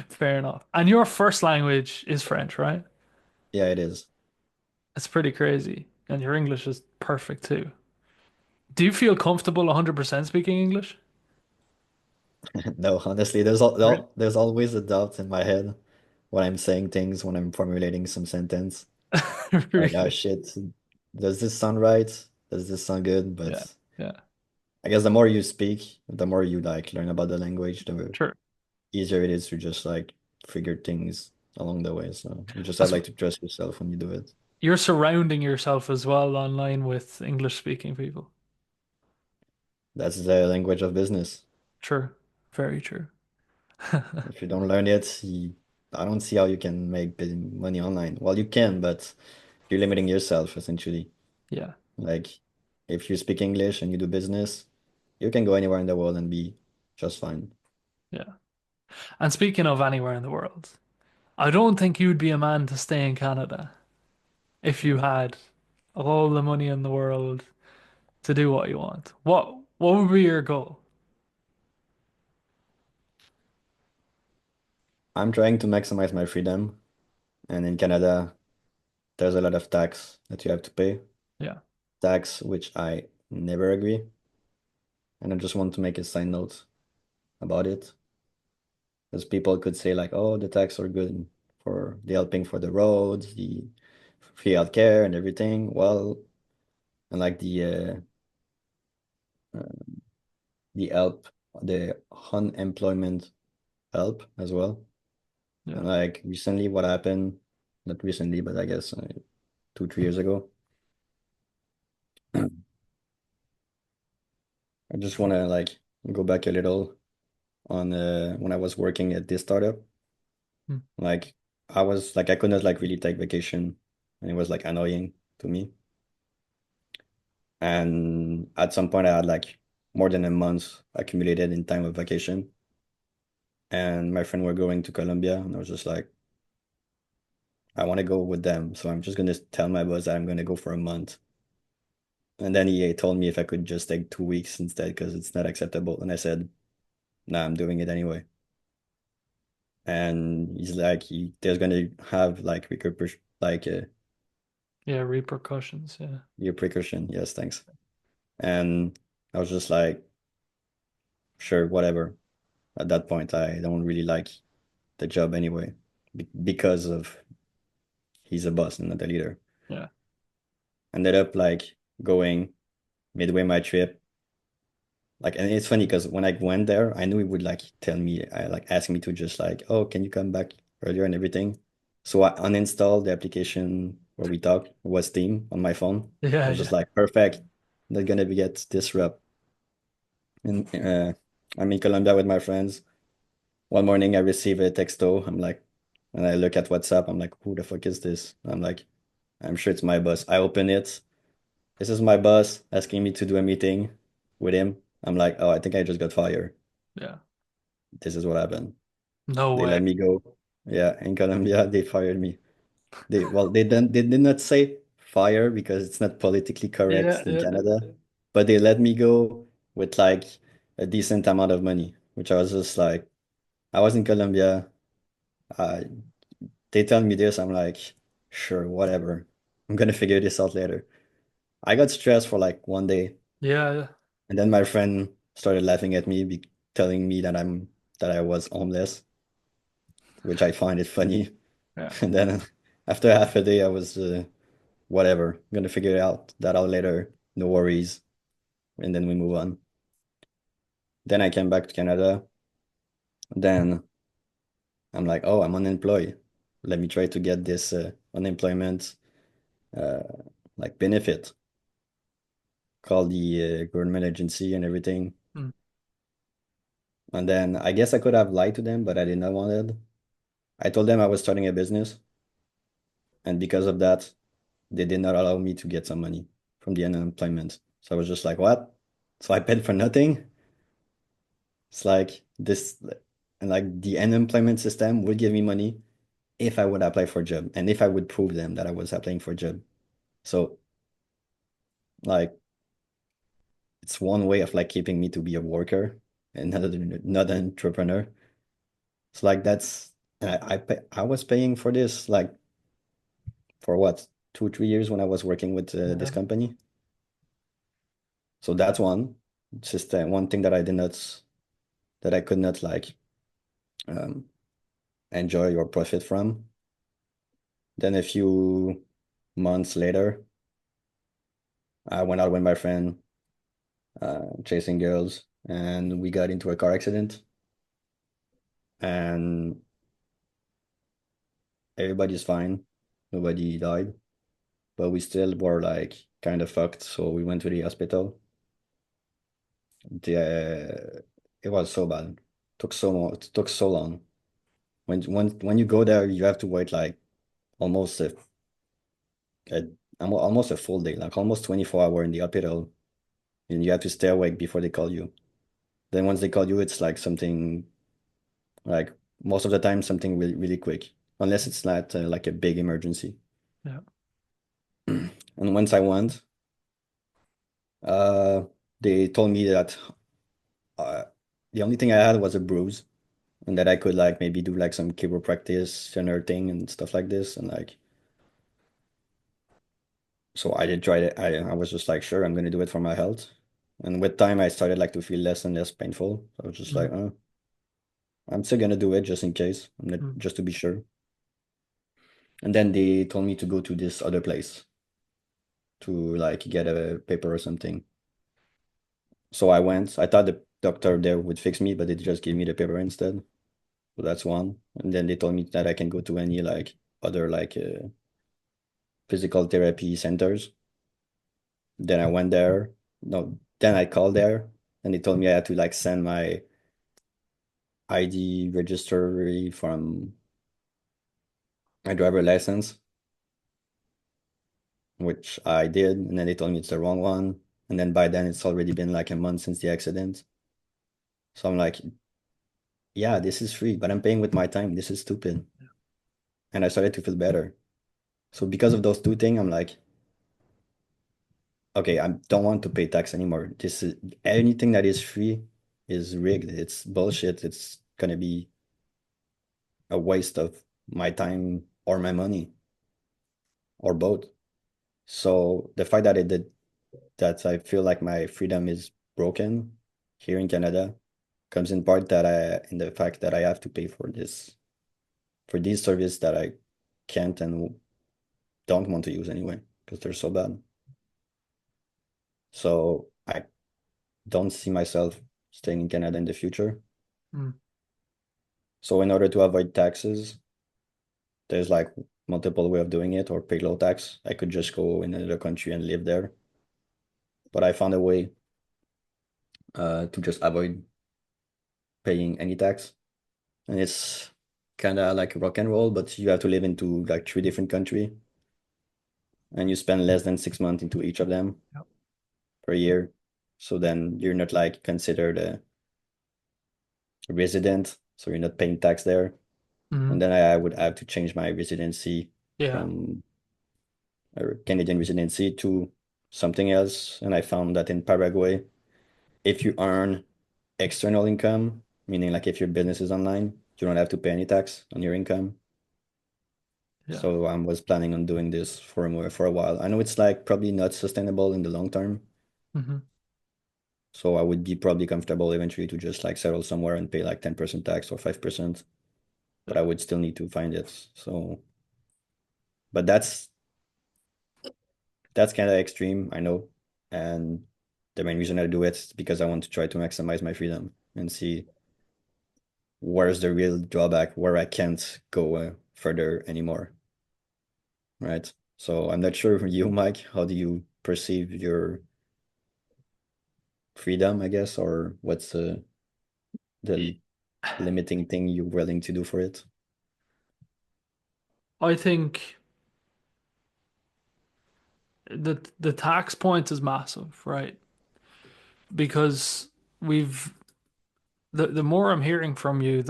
Fair enough. And your first language is French, right? yeah, it is. It's pretty crazy. And your English is perfect too. Do you feel comfortable 100% speaking English? No, honestly, Really? there's always a doubt in my head when I'm saying things, when I'm formulating some sentence. Like, oh Really? shit, does this sound right? Does this sound good? Yeah. But Yeah. I guess the more you speak, the more you like learn about the language, the Sure. easier it is to just like figure things along the way. So you just have That's like to trust yourself when you do it. You're surrounding yourself as well online with English speaking people. That's the language of business. True. Very true. If you don't learn it, I don't see how you can make money online. Well, you can, but you're limiting yourself essentially. Yeah. Like if you speak English and you do business, you can go anywhere in the world and be just fine. Yeah. And speaking of anywhere in the world, I don't think you'd be a man to stay in Canada if you had all the money in the world to do what you want. What would be your goal? I'm trying to maximize my freedom, and in Canada, there's a lot of tax that you have to pay. Yeah. Tax which I never agree, and I just want to make a side note about it. Because people could say like, oh, the tax are good for the helping for the roads, the free healthcare and everything. Well, and like the help, the unemployment help as well. Yeah. And like recently, what happened? Not recently, but I guess 2, 3 years ago. I just want to like go back a little on when I was working at this startup. Hmm. Like I was like I couldn't like really take vacation, and it was like annoying to me. And at some point, I had like more than a month accumulated in time of vacation. And my friend were going to Colombia, and I was just like, I want to go with them. So I'm just gonna tell my boss that I'm gonna go for a month. And then he told me if I could just take 2 weeks instead because it's not acceptable. And I said, nah, I'm doing it anyway. And he's like, there's gonna have like repercussion, like Yeah, repercussions. Yeah. your precaution. Yes, thanks. And I was just like, sure, whatever. At that point, I don't really like the job anyway because of he's a boss and not a leader. Yeah. Ended up like going midway my trip. Like, and it's funny because when I went there, I knew he would like tell me, like ask me to just like, oh, can you come back earlier and everything. So I uninstalled the application where we talk. It was Steam on my phone. I Yeah. was just Yeah. like, perfect. Not gonna be get disrupt. And I'm in Colombia with my friends. One morning I receive a texto. I'm like, and I look at WhatsApp. I'm like, who the fuck is this? I'm like, I'm sure it's my boss. I open it. This is my boss asking me to do a meeting with him. I'm like, oh, I think I just got fired. Yeah. This is what happened. No They way. let me go. Yeah, in Colombia, they fired me. They did not say fire because it's not politically Yeah. correct in Yeah. Canada, but they let me go with like a decent amount of money, which I was just like, I was in Colombia. Uh, they tell me this, I'm like, sure, whatever. I'm gonna figure this out later. I got stressed for like 1 day, Yeah. Yeah. and then my friend started laughing at me, telling me that I was homeless, which I find it funny. Yeah. And then after half a day, I was whatever. I'm gonna figure that out later. No worries. And then we move on. Then I came back to Canada. Then I'm like, oh, I'm unemployed. Let me try to get this unemployment uh, like benefit. Call the government agency and everything. Mm. And then I guess I could have lied to them, but I did not want it. I told them I was starting a business, and because of that, they did not allow me to get some money from the unemployment. So I was just like, what? So I paid for nothing. It's like this, and like the unemployment system would give me money if I would apply for a job and if I would prove them that I was applying for a job. So like it's one way of like keeping me to be a worker and not an entrepreneur. It's like that's I was paying for this like for what 2 3 years when I was working with this Yeah. company. So that's one. It's just one thing that I did not that I could not like um, enjoy or profit from. Then a few months later, I went out with my friend chasing girls, and we got into a car accident, and everybody's fine. Nobody died, but we still were like kind of fucked. So we went to the hospital. It was so bad. Took so long. When you go there, you have to wait like almost a almost a full day, like almost 24 hours in the hospital, and you have to stay awake before they call you. Then once they call you, it's like something like most of the time something really really quick, unless it's not like a big emergency. Yeah. And once I went, uh, they told me that uh, the only thing I had was a bruise, and that I could like maybe do like some chiropractic and thing and stuff like this, and like so I did try it. I was just like, sure, I'm gonna do it for my health. And with time, I started like to feel less and less painful. So I was just Mm. like, I'm still gonna do it just in case, Mm. just to be sure. And then they told me to go to this other place to like get a paper or something. So I went. I thought the doctor there would fix me, but they just gave me the paper instead. So that's one. And then they told me that I can go to any like other like physical therapy centers. Then I went there. No, then I called there and they told me I had to like send my ID registry from my driver license, which I did. And then they told me it's the wrong one. And then by then it's already been like a month since the accident. So I'm like, yeah, this is free, but I'm paying with my time. This is stupid. And I started to feel better. So because of those two things, I'm like, okay, I don't want to pay tax anymore. This is anything that is free is rigged. It's bullshit. It's gonna be a waste of my time or my money or both. So the fact that it did that I feel like my freedom is broken here in Canada comes in part that I in the fact that I have to pay for these services that I can't and don't want to use anyway because they're so bad. So I don't see myself staying in Canada in the future. Mm. So in order to avoid taxes, there's like multiple way of doing it or pay low tax. I could just go in another country and live there. But I found a way to just avoid paying any tax. And it's kind of like rock and roll, but you have to live into like three different countries and you spend less than 6 months into each of them Yep. per year. So then you're not like considered a resident, so you're not paying tax there. And Mhm. then I would have to change my residency Yeah. from a Canadian residency to something else. And I found that in Paraguay, if you earn external income, meaning like if your business is online, you don't have to pay any tax on your income. Yeah. So I was planning on doing this for a while. I know it's like probably not sustainable in the long term. Hmm. So I would be probably comfortable eventually to just like settle somewhere and pay like 10% tax or 5%, but Yeah. I would still need to find it. So, but that's kind of extreme, I know. And the main reason I do it is because I want to try to maximize my freedom and see where's the real drawback where I can't go further anymore, right? So I'm not sure for you, Mike, how do you perceive your freedom, I guess, or what's the limiting thing you're willing to do for it? I think the tax point is massive, right? Because we've the more I'm hearing from you,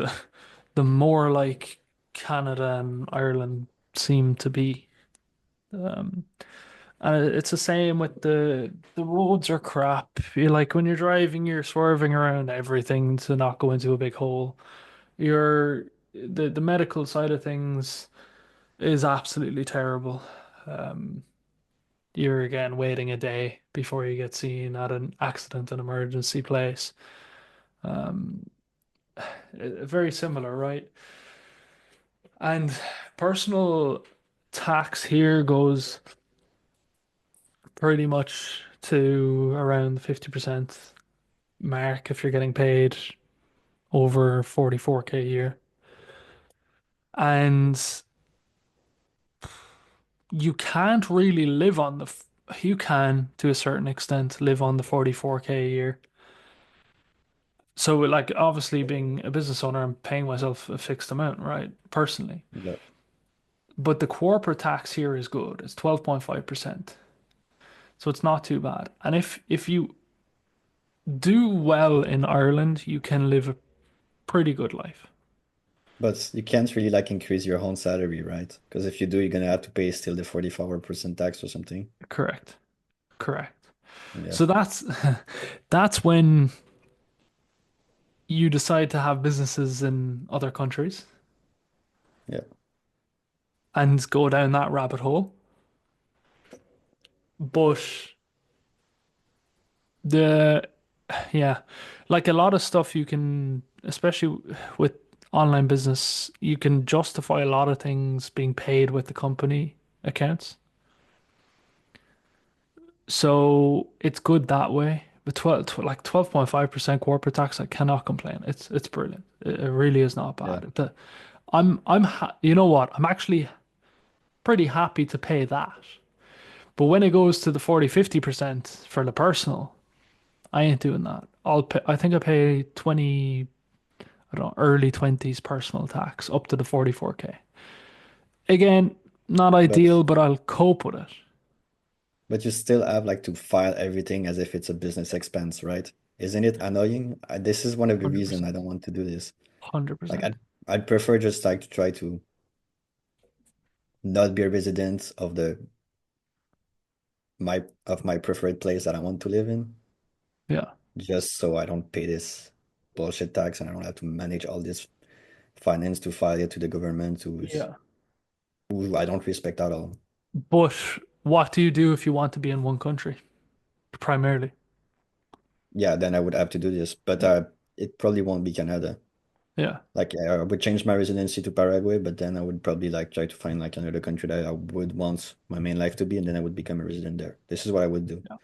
the more like Canada and Ireland seem to be. Um, and it's the same with the roads are crap. You like when you're driving, you're swerving around everything to not go into a big hole. You're the medical side of things is absolutely terrible. Um, you're again waiting a day before you get seen at an accident and emergency place. Um, very similar, right? And personal tax here goes pretty much to around the 50% mark if you're getting paid over 44K a year. And you can't really live on you can to a certain extent live on the 44K a year. So like obviously being a business owner, I'm paying myself a fixed amount, right? Personally. Yeah. But the corporate tax here is good. It's 12.5%. So it's not too bad. And if you do well in Ireland, you can live a pretty good life. But you can't really like increase your own salary, right? Because if you do, you're gonna have to pay still the 44% tax or something. Correct. Correct. Yeah. So that's when you decide to have businesses in other countries Yeah. and go down that rabbit hole. But the yeah, like a lot of stuff you can, especially with online business, you can justify a lot of things being paid with the company accounts. So it's good that way. But like 12.5% corporate tax, I cannot complain. It's brilliant. It really is not Yeah. bad. I'm ha you know what? I'm actually pretty happy to pay that. But when it goes to the 40-50% for the personal, I ain't doing that. I think I pay 20, I don't know, early 20s personal tax up to the 44K. Again, not But ideal, but I'll cope with it. but you still have like to file everything as if it's a business expense, right? Isn't it annoying? This is one of the reasons I 100%. don't want to do this. Like 100%. I'd prefer just like to try to not be a resident of the my preferred place that I want to live in, Yeah. just so I don't pay this bullshit tax and I don't have to manage all this finance to file it to the government Yeah. who I don't respect at all. But what do you do if you want to be in one country primarily? Yeah, then I would have to do this, but Yeah. it probably won't be Canada. Yeah. Like I would change my residency to Paraguay, but then I would probably like try to find like another country that I would want my main life to be, and then I would become a resident there. This is what I would do. Yeah.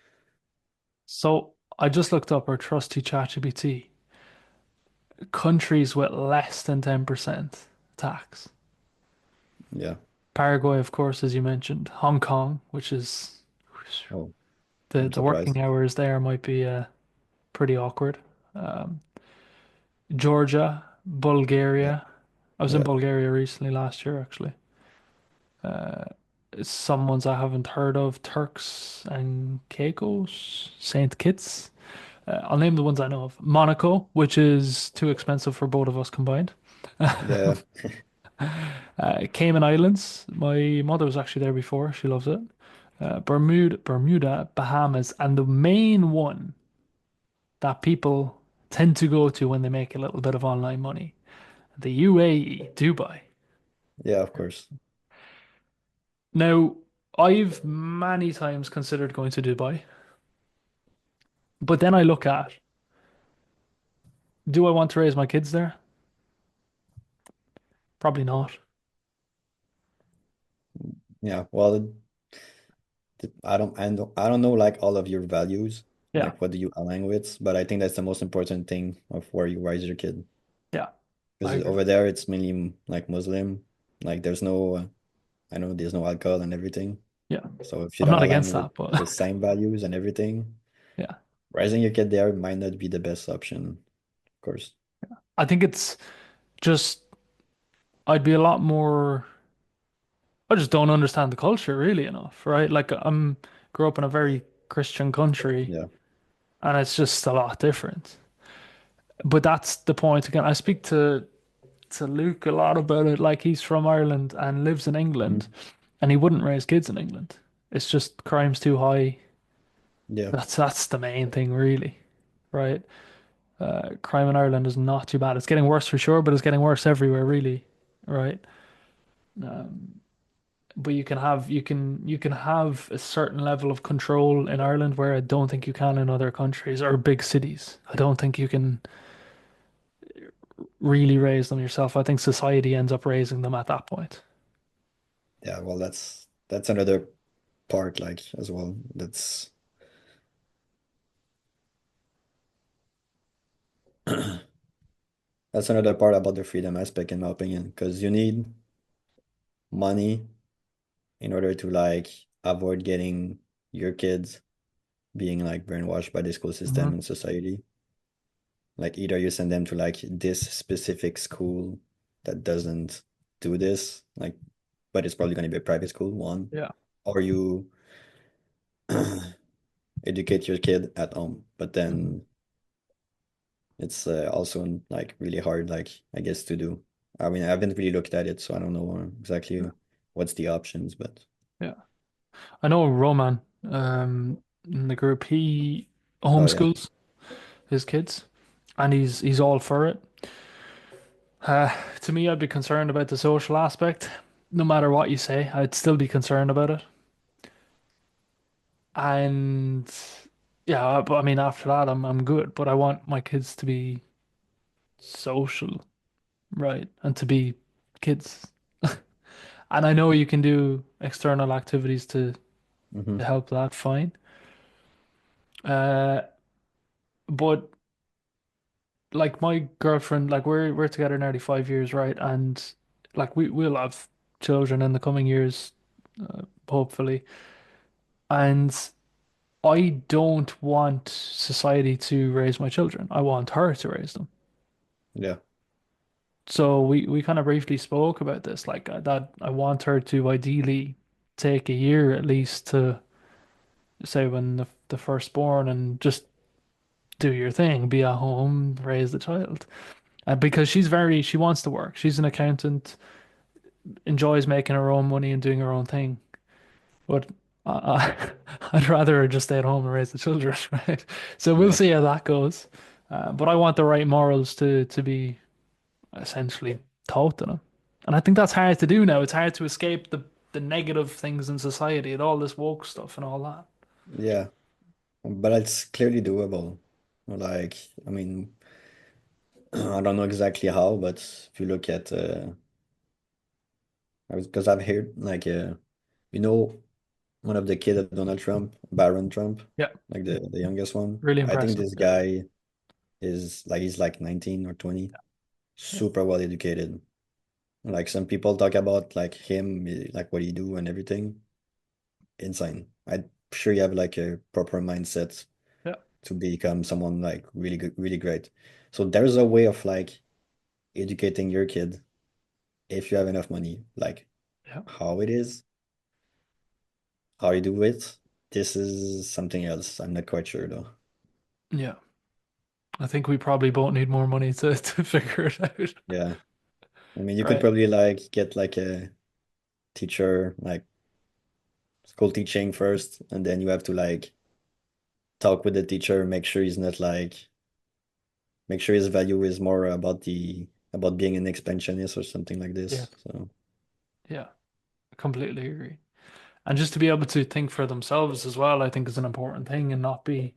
So I just looked up our trusty ChatGPT. Countries with less than 10% tax. Yeah. Paraguay, of course, as you mentioned. Hong Kong, which is Oh, the I'm the working surprised. hours there might be pretty awkward. Um, Georgia, Yeah. Bulgaria. I was in Yeah. Bulgaria recently last year, actually. Uh, some ones I haven't heard of, Turks and Caicos, Saint Kitts. I'll name the ones I know of. Monaco, which is too expensive for both of us combined. Yeah. Cayman Islands. My mother was actually there before. She loves it. Bermuda, Bahamas, and the main one that people tend to go to when they make a little bit of online money, the UAE, Dubai. Yeah, of course. Now, I've many times considered going to Dubai, but then I look at, do I want to raise my kids there? Probably not. Yeah. Well, I don't know like all of your values, Yeah, like what do you align with, but I think that's the most important thing of where you raise your kid. yeah, I Because agree. over there it's mainly like Muslim. Like there's no I know there's no alcohol and everything. Yeah, So if you I'm don't not align against with that, but the same values and everything, yeah, raising your kid there might not be the best option, of course. I think it's just I'd be a lot more. I just don't understand the culture really enough, right? Like I'm grew up in a very Christian country, Yeah. and it's just a lot different. But that's the point again. I speak to Luke a lot about it. Like he's from Ireland and lives in England, Mhm. and he wouldn't raise kids in England. It's just crime's too high. Yeah. That's the main thing, really, right? Crime in Ireland is not too bad. It's getting worse for sure, but it's getting worse everywhere, really, right? But you can have a certain level of control in Ireland where I don't think you can in other countries or big cities. I don't think you can really raise them yourself. I think society ends up raising them at that point. Yeah, well that's another part like as well. That's another part about the freedom aspect in my opinion, because you need money in order to like avoid getting your kids being like brainwashed by the school system Hmm. and society. Like either you send them to like this specific school that doesn't do this, like, but it's probably going to be a private school, one, Yeah. or you educate your kid at home. But Mhm. then it's also like really hard, like I guess to do. I mean, I haven't really looked at it, so I don't know exactly Yeah. what's the options, but Yeah. I know Roman, in the group, he oh yeah, homeschools his kids and he's all for it. To me, I'd be concerned about the social aspect. No matter what you say, I'd still be concerned about it. And yeah, but I mean, after that, I'm good. But I want my kids to be social, right? And to be kids. And I know you can do external activities to hmm help that, fine. Uh, but like my girlfriend, like we're together nearly 5 years, right? And like we'll have children in the coming years, hopefully. And I don't want society to raise my children. I want her to raise them. yeah, So we kind of briefly spoke about this, like that I want her to ideally take a year at least to say when the firstborn and just do your thing, be at home, raise the child. Because she wants to work. She's an accountant. enjoys making her own money and doing her own thing. But I'd rather her just stay at home and raise the children, right? So we'll Yeah. see how that goes. But I want the right morals to be essentially taught to them. And I think that's hard to do now. It's hard to escape the negative things in society and all this woke stuff and all that. Yeah. But it's clearly doable. Like, I mean, I don't know exactly how, but if you look at, because I've heard like, you know, one of the kid of Donald Trump, Barron Trump, Yeah, like the youngest one. really I think impressive. this Yeah, guy is like he's like 19 or 20, yeah, super well educated. Like some people talk about like him, like what he do and everything. Insane. I'm sure you have like a proper mindset yeah, to become someone like really good, really great. So there's a way of like educating your kid if you have enough money. Like yeah, how it is, how you do it. This is something else. I'm not quite sure though. yeah. I think we probably both need more money to figure it out. Yeah. I mean, you could Right. probably like get like a teacher, like school teaching first, and then you have to like talk with the teacher, make sure he's not like make sure his value is more about being an expansionist or something like Yeah, this. So yeah. I completely agree. And just to be able to think for themselves as well, I think is an important thing and not be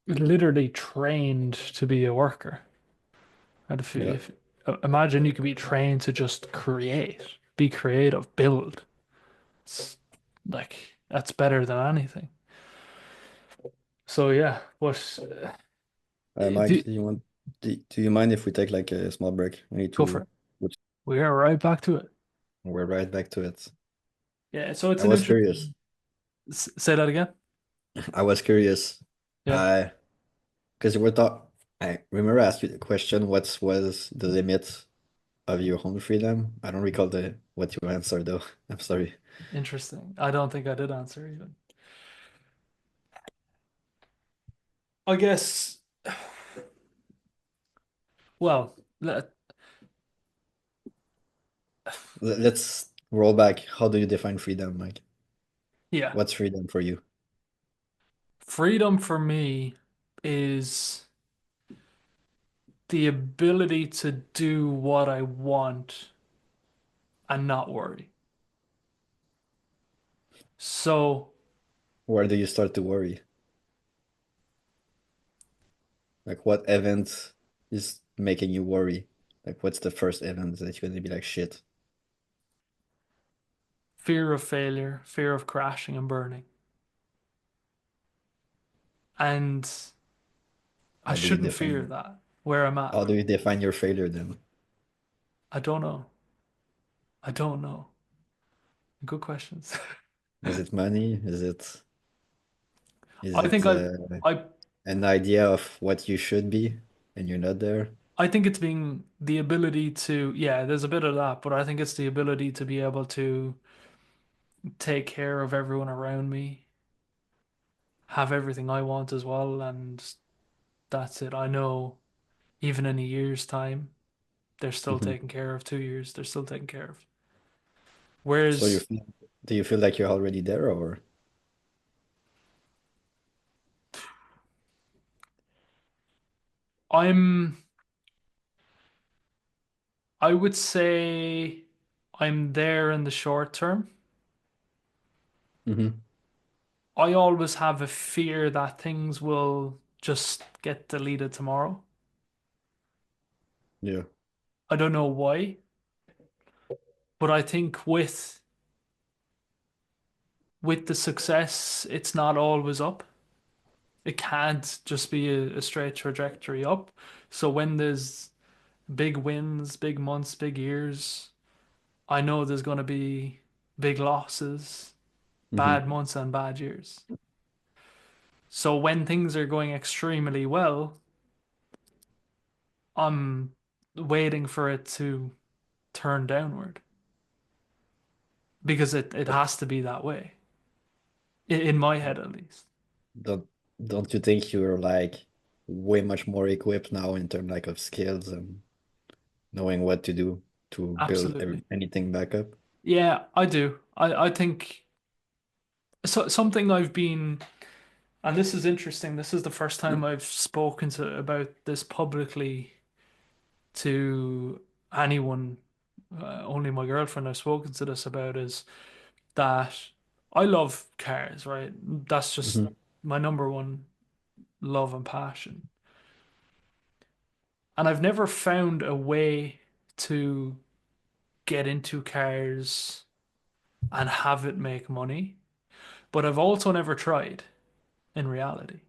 literally trained to be a worker. And yeah. if imagine you could be trained to just create, be creative, build. It's like that's better than anything. So yeah, but Mike, do, do you mind if we take like a small break? We need go for to it. We are right back to it. we're right back to it. Yeah, so it's I an was curious. interesting. Say that again. I was curious. Yeah, I because you were thought I remember I asked you the question, what was the limit of your home freedom? I don't recall the what you answered though. I'm sorry. interesting. I don't think I did answer even. I guess. Well, Let's roll back. How do you define freedom, Mike? yeah. What's freedom for you? Freedom for me is the ability to do what I want and not worry. So, Where do you start to worry? Like what event is making you worry? Like what's the first event that you're gonna be like, shit, fear of failure, fear of crashing and burning. And I how do you shouldn't fear define that where I'm at. how do you define your failure then? I don't know. I don't know. Good questions. Is it money? Is I think it I an idea of what you should be and you're not there? I think it's being the ability to, yeah, there's a bit of that, but I think it's the ability to be able to take care of everyone around me, have everything I want as well, and that's it. I know even in a year's time, they're still Mhm. taken care of. 2 years, they're still taken care of. So Whereas do you feel like you're already there or I'm, I would say I'm there in the short term. Mhm. I always have a fear that things will just get deleted tomorrow. Yeah. I don't know why, but I think with the success, it's not always up. It can't just be a straight trajectory up. So when there's big wins, big months, big years, I know there's going to be big losses, Mhm. bad months, and bad years. So when things are going extremely well, I'm waiting for it to turn downward because it But has to be that way, in my head at least. don't don't you think you're like way much more equipped now in terms like of skills and knowing what to do? to build Absolutely. anything back up. Yeah, I do. I think so, something I've been, and this is interesting. This is the first time I've spoken to about this publicly to anyone. Only my girlfriend I've spoken to this about is that I love cars, right? That's just Hmm. my number one love and passion. And I've never found a way to get into cars and have it make money, but I've also never tried in reality.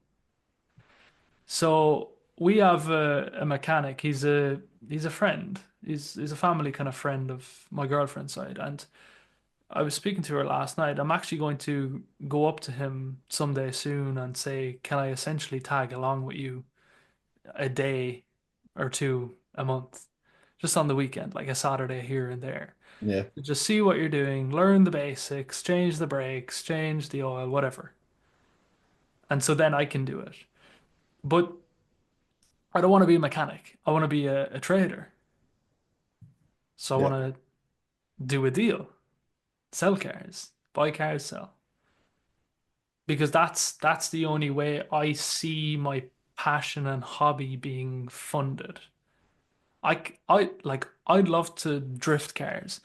So we have a mechanic. He's a friend. He's a family kind of friend of my girlfriend's side. And I was speaking to her last night. I'm actually going to go up to him someday soon and say, can I essentially tag along with you a day or two a month, just on the weekend, like a Saturday here and there. Yeah, Just see what you're doing, learn the basics, change the brakes, change the oil, whatever. And so then I can do it. But I don't want to be a mechanic. I want to be a trader. So I yeah. want to do a deal, sell cars, buy cars, sell. Because that's the only way I see my passion and hobby being funded. I'd love to drift cars.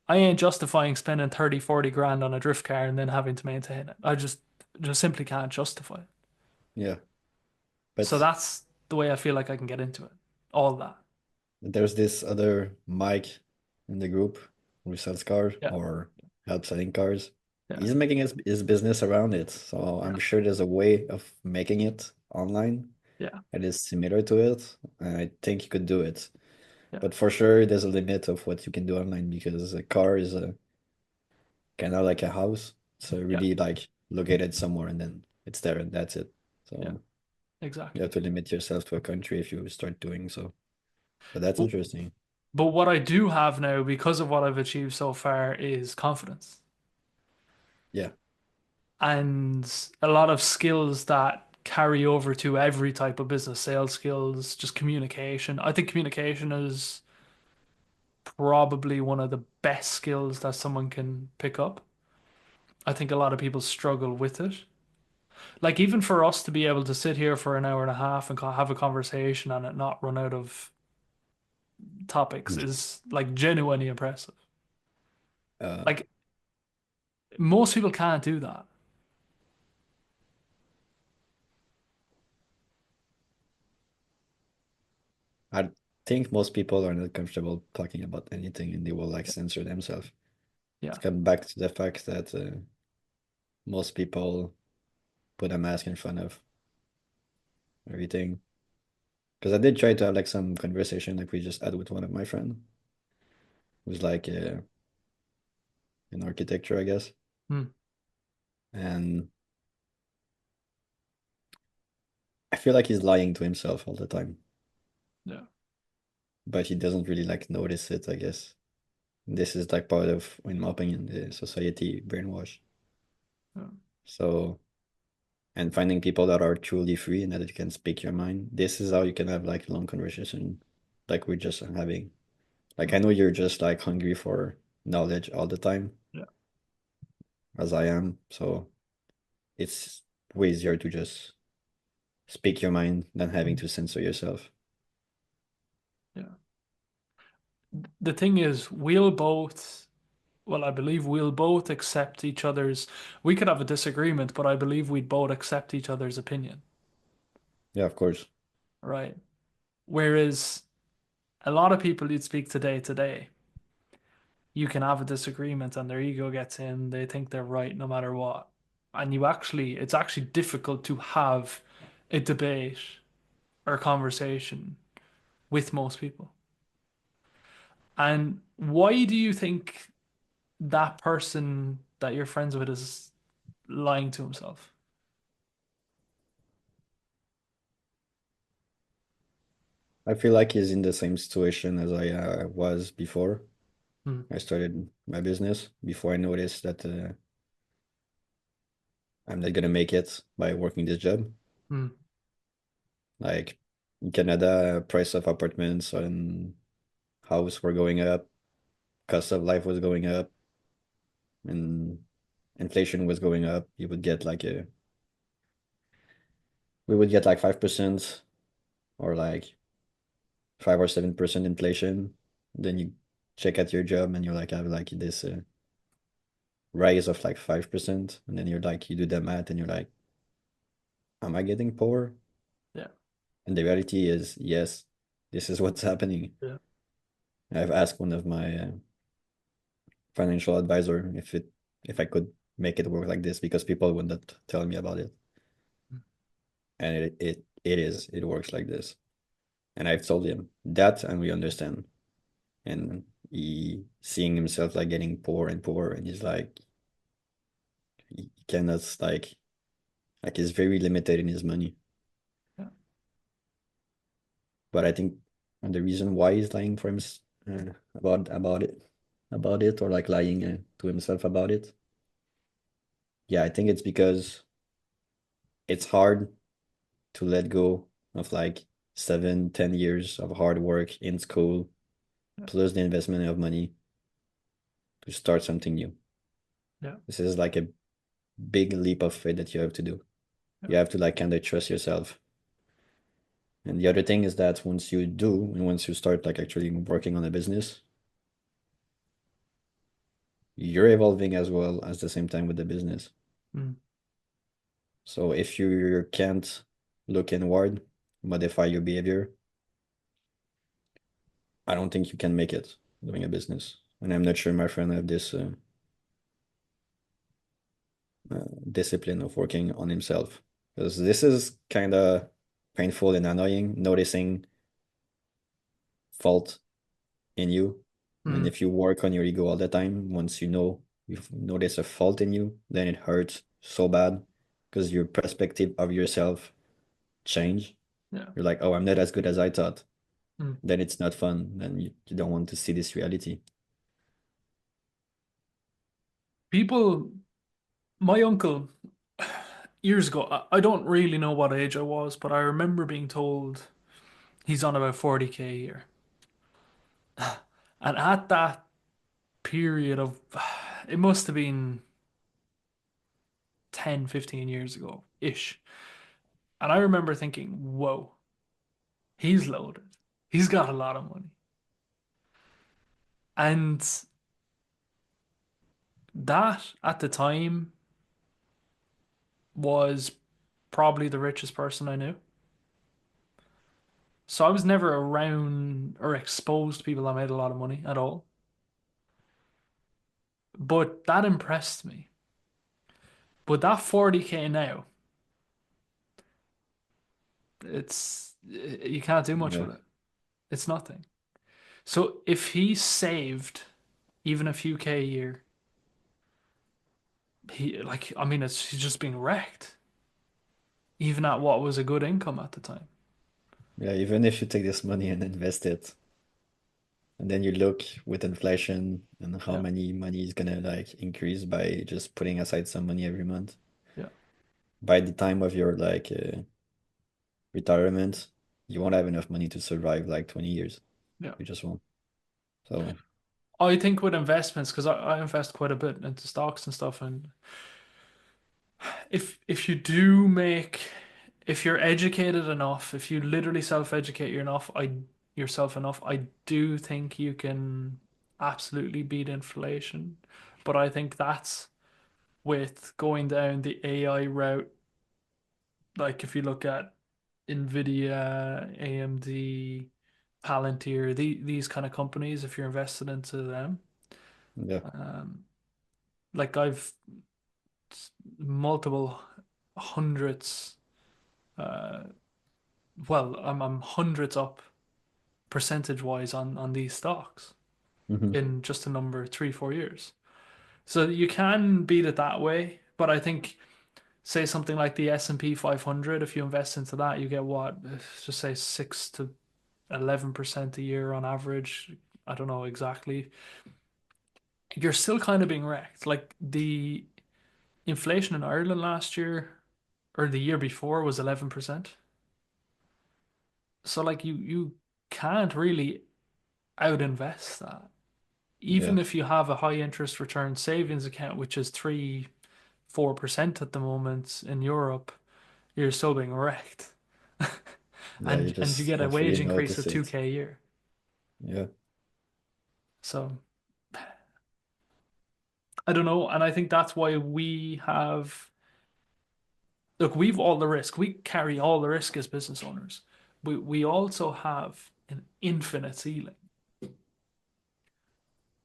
I ain't justifying spending 30, 40 grand on a drift car and then having to maintain it. I just simply can't justify it. Yeah. So But that's the way I feel like I can get into it. All that. there's this other Mike in the group who sells cars Yeah. or helps selling cars. Yeah. He's making his business around it. So Yeah. I'm sure there's a way of making it online Yeah. that is similar to it. And I think you could do it. Yeah. But for sure, there's a limit of what you can do online because a car is a kind of like a house. So Yeah. really like located somewhere and then it's there and that's it. Yeah. So you have Exactly. to limit yourself to a country if you start doing so. But that's But, interesting. but what I do have now, because of what I've achieved so far, is confidence Yeah. and a lot of skills that carry over to every type of business, sales skills, just communication. I think communication is probably one of the best skills that someone can pick up. I think a lot of people struggle with it. Like even for us to be able to sit here for an hour and a half and have a conversation and it not run out of topics is like genuinely impressive. Uh, Like most people can't do that. I think most people are not comfortable talking about anything and they will like Yeah, censor themselves. yeah, To come back to the fact that most people put a mask in front of everything. Because I did try to have like some conversation like we just had with one of my friends who's like in architecture, I guess. Hmm. And I feel like he's lying to himself all the time, Yeah, but he doesn't really like notice it, I guess. This is like part of, in my opinion, the society brainwash. yeah, So, and finding people that are truly free and that you can speak your mind. This is how you can have like long conversation, like we're just having. Like I hmm, know you're just like hungry for knowledge all the time, yeah, as I am. So it's way easier to just speak your mind than having hmm, to censor yourself. yeah. The thing is, we'll both, well, I believe we'll both accept each other's, we could have a disagreement, but I believe we'd both accept each other's opinion, Yeah, of course. right? Whereas a lot of people you'd speak today, you can have a disagreement and their ego gets in, they think they're right no matter what. And it's actually difficult to have a debate or a conversation with most people. And why do you think that person that you're friends with is lying to himself? I feel like he's in the same situation as I was before Hmm, I started my business, before I noticed that I'm not gonna make it by working this job. hmm, Like in Canada, price of apartments house were going up, cost of life was going up, and inflation was going up, you would get like a we would get like 5% or like 5 or 7% inflation. Then you check at your job and you're like, I have like this rise of like 5%. And then you're like, you do the math and you're like, am I getting poor? Yeah. And the reality is, yes, this is what's happening. Yeah. I've asked one of my financial advisor if I could make it work like this because people would not tell me about it. And it works like this. And I've told him that and we understand. And he seeing himself like getting poor and poor and he's like he cannot like he's very limited in his money. Yeah. But I think the reason why he's lying for him about it or like lying to himself about it. Yeah, I think it's because it's hard to let go of like 7, 10 years of hard work in school, Yeah. plus the investment of money to start something new. Yeah. This is like a big leap of faith that you have to do. Yeah. You have to like kind of trust yourself. And the other thing is that once you do, and once you start like actually working on a business, you're evolving as well as the same time with the business. Mm. So if you can't look inward, modify your behavior, I don't think you can make it doing a business. And I'm not sure my friend have this discipline of working on himself. Because this is kind of painful and annoying, noticing fault in you. And Mm. if you work on your ego all the time, once you know you've noticed a fault in you, then it hurts so bad because your perspective of yourself change. Yeah. You're like, oh, I'm not as good as I thought. Mm. Then it's not fun. Then you don't want to see this reality. People, my uncle, years ago, I don't really know what age I was, but I remember being told he's on about 40K a year. And at that period of, it must have been 10, 15 years ago ish. And I remember thinking, whoa, he's loaded. He's got a lot of money. And that at the time was probably the richest person I knew. So I was never around or exposed to people that made a lot of money at all. But that impressed me. But that 40K now, you can't do much Yeah. with it. It's nothing. So if he saved even a few K a year, I mean, he's just being wrecked, even at what was a good income at the time. Yeah, even if you take this money and invest it, and then you look with inflation and how Yeah, many money is gonna like increase by just putting aside some money every month. yeah, By the time of your like retirement, you won't have enough money to survive like 20 years. yeah. You just won't. So I think with investments, because I invest quite a bit into stocks and stuff, and if you do make if you're educated enough, if you literally self-educate yourself enough, I do think you can absolutely beat inflation. But I think that's with going down the AI route. Like if you look at Nvidia, AMD, Palantir, these kind of companies, if you're invested into them, yeah. um, like I've multiple hundreds, uh, I'm hundreds up percentage wise on these stocks Hmm. in just a number 3, 4 years. So you can beat it that way, but I think say something like the S&P 500, if you invest into that, you get what, just say 6 to 11% a year on average. I don't know exactly. You're still kind of being wrecked. Like the inflation in Ireland last year or the year before was 11%. So like you can't really. out invest that. Yeah, Even if you have a high interest return savings account, which is 4% at the moment in Europe, you're still being wrecked. yeah, you And you just get a hopefully wage increase notice of it. 2K a year. Yeah, So I don't know. And I think that's why we have, look, we've all the risk. We carry all the risk as business owners. We also have an infinite ceiling.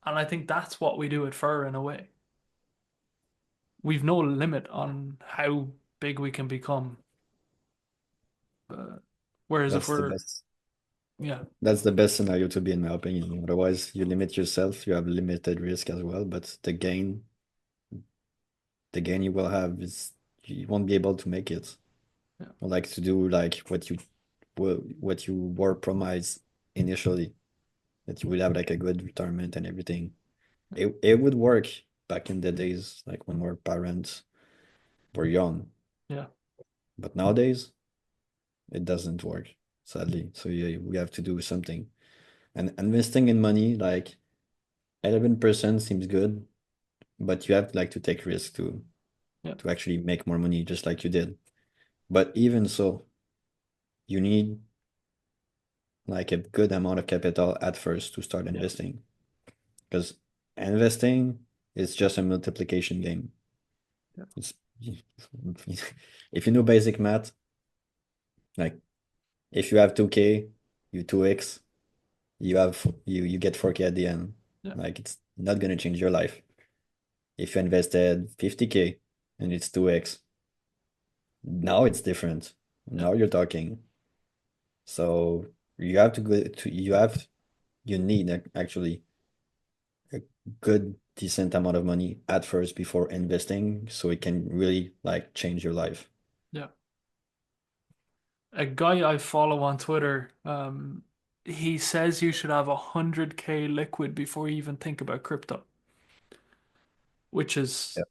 And I think that's what we do at Fur in a way. We've no limit on how big we can become. Uh, whereas if that's the we're, best. yeah, That's the best scenario to be, in my opinion. Otherwise, you limit yourself, you have limited risk as well, but the gain you will have is you won't be able to make it. yeah, Or like to do like what you were promised initially, that you will have like a good retirement and everything. It would work back in the days, like when our parents were young. yeah, But nowadays, it doesn't work, sadly. So yeah, we have to do something. And investing in money, like 11% seems good, but you have like to take risk yeah, to actually make more money, just like you did. But even so, you need like a good amount of capital at first to start yeah, investing. Because investing is just a multiplication game. yeah, It's if you know basic math, like if you have 2K, you 2x, you get 4K at the end. yeah, Like it's not gonna change your life. If you invested 50K and it's 2x, now it's different. yeah, Now you're talking. So you have to go to you need actually a good decent amount of money at first before investing so it can really like change your life. yeah. A guy I follow on Twitter, he says you should have 100K liquid before you even think about crypto, which is, Yeah,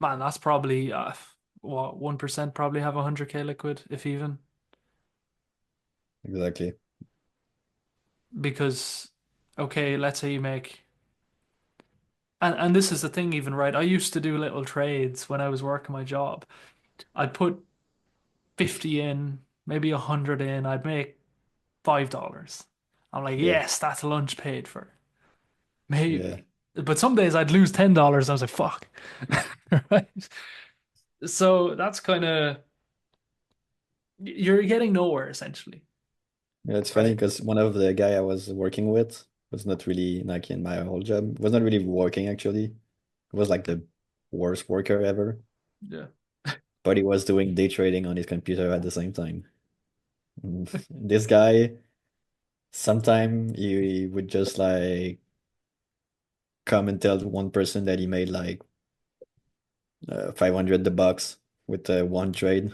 man, that's probably, what, 1% probably have 100K liquid, if even. exactly. Because, okay, let's say you make, and this is the thing, even, right? I used to do little trades when I was working my job. I'd put 50 in, maybe 100 in, I'd make $5. I'm like, Yeah. yes, that's lunch paid for. Yeah. Maybe. But some days I'd lose $10. I was like, fuck. Right? So that's kind of, you're getting nowhere essentially, Yeah, it's funny right? because one of the guy I was working with was not really like in my whole job, was not really working actually. He was like the worst worker ever, Yeah. but he was doing day trading on his computer at the same time. And this guy, sometime he would just like come and tell one person that he made like 500 the bucks with one trade.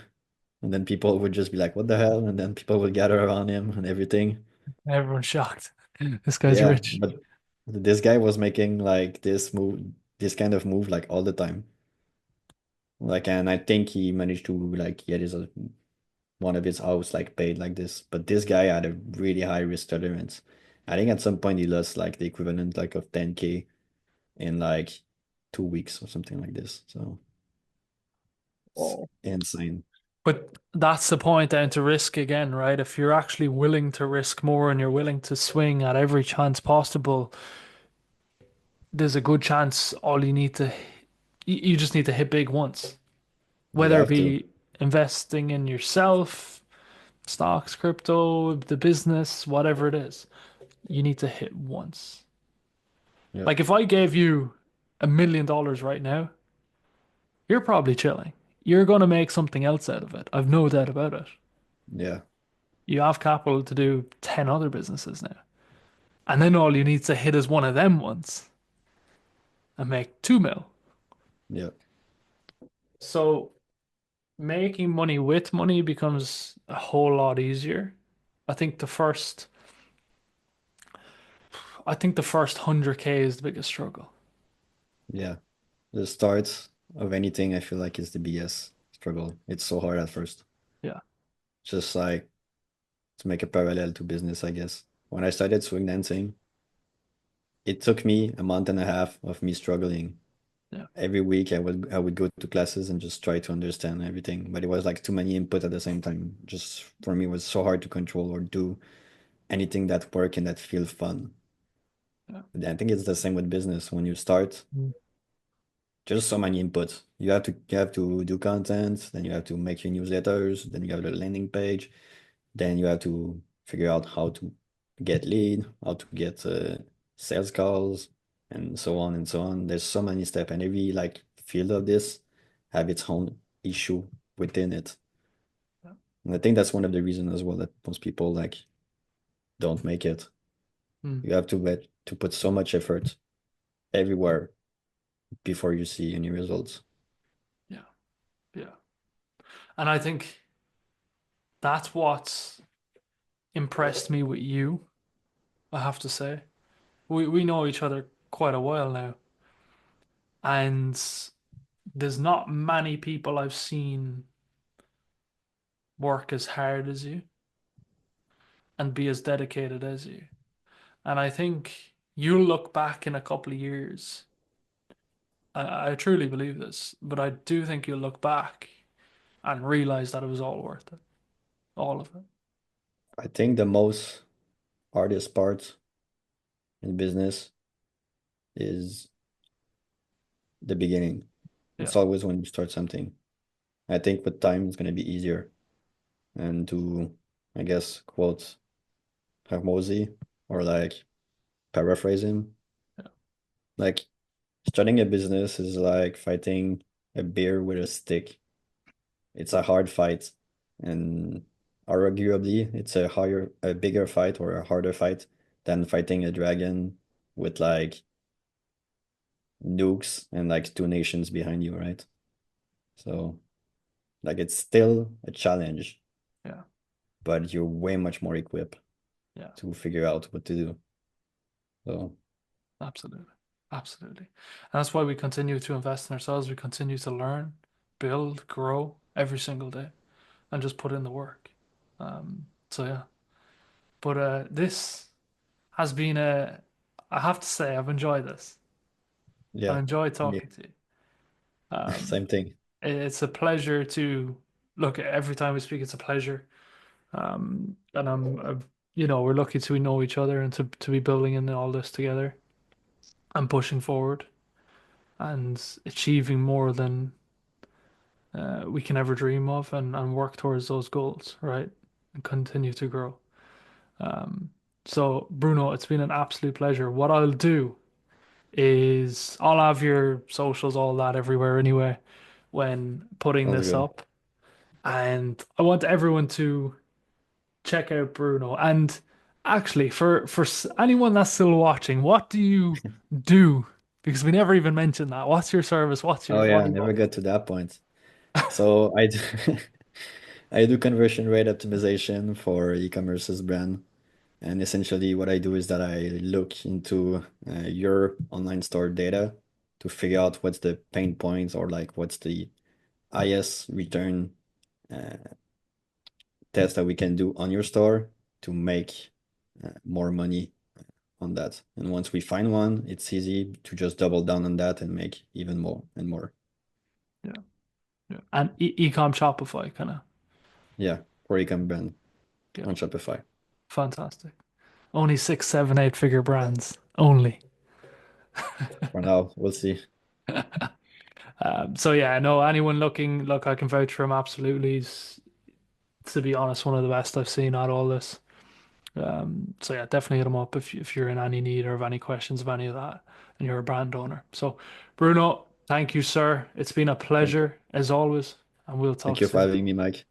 And then people would just be like, what the hell? And then people would gather around him and everything. Everyone's shocked. This guy's Yeah, rich. but this guy was making like this kind of move like all the time. Like, and I think he managed to like get his one of his house like paid like this. But this guy had a really high risk tolerance. I think at some point he lost like the equivalent like of 10K in like 2 weeks or something like this. So it's Oh. insane. But that's the point down to risk again, right? If you're actually willing to risk more and you're willing to swing at every chance possible, there's a good chance all you need to, you just need to hit big once. You Whether it have to. be investing in yourself, stocks, crypto, the business, whatever it is, you need to hit once. Yeah. Like if I gave you $1 million right now, you're probably chilling. You're going to make something else out of it. I've no doubt about it. Yeah. You have capital to do 10 other businesses now. And then all you need to hit is one of them once and make 2 mil. Yeah. So making money with money becomes a whole lot easier. I think the first, I think the first 100K is the biggest struggle. Yeah. The start of anything I feel like is the BS struggle. It's so hard at first. Yeah. Just like to make a parallel to business, I guess. when I started swing dancing, it took me a month and a half of me struggling. Yeah, Every week I would go to classes and just try to understand everything, but it was like too many input at the same time. Just for me, it was so hard to control or do anything that work and that feel fun. yeah, I think it's the same with business. When you start, mm, just so many inputs. You have to do content, then you have to make your newsletters, then you have the landing page, then you have to figure out how to get lead, how to get sales calls, and so on and so on. There's so many steps, and every like field of this have its own issue within it. yeah, And I think that's one of the reasons as well that most people like don't make it. mm, You have to put so much effort everywhere before you see any results. yeah, yeah. And I think that's what's impressed me with you, I have to say. We know each other quite a while now, and there's not many people I've seen work as hard as you and be as dedicated as you. And I think you'll look back in a couple of years. I truly believe this, but I do think you'll look back and realize that it was all worth it, all of it. I think the most hardest part in business is the beginning. Yeah, It's always when you start something. I think with time it's gonna be easier. And to, I guess, quote Hermosi or like paraphrase him, yeah, like starting a business is like fighting a bear with a stick. It's a hard fight, and arguably it's a bigger fight or a harder fight than fighting a dragon with like nukes and like two nations behind you, right? So like it's still a challenge, yeah, but you're way much more equipped yeah. to figure out what to do. So Absolutely. Absolutely. And that's why we continue to invest in ourselves. We continue to learn, build, grow every single day and just put in the work. So yeah. But this has been I have to say, I've enjoyed this. I yeah, enjoyed yeah, talking to you. Um, same thing. it's a pleasure to look at every time we speak, it's a pleasure. And we're lucky to know each other and to be building in all this together and pushing forward and achieving more than we can ever dream of and work towards those goals, right? And continue to grow. Um, so, Bruno, it's been an absolute pleasure. What I'll do is I'll have your socials, all that everywhere anyway, when putting Sounds this good. up. And I want everyone to check out Bruno. And actually, for anyone that's still watching, what do you do? Because we never even mentioned that. What's your service? Oh What yeah, I do you never got to that point. So I do I do conversion rate optimization for e-commerce's brand. And essentially what I do is that I look into your online store data to figure out what's the pain points or like what's the highest return uh, test that we can do on your store to make more money on that. And once we find one, it's easy to just double down on that and make even more and more. Yeah, yeah. And ecom Shopify kind of. Yeah, for e-com brand Yeah, on Shopify. fantastic. Only six, seven, eight-figure brands. Only. For now, we'll see. So yeah, no, anyone looking, look, I can vouch for him absolutely. He's, to be honest, one of the best I've seen at all this. So yeah, definitely hit him up if you're in any need or have any questions of any of that and you're a brand owner. So Bruno, thank you, sir. It's been a Thank, pleasure as always, and we'll thank talk you for soon. having me, Mike.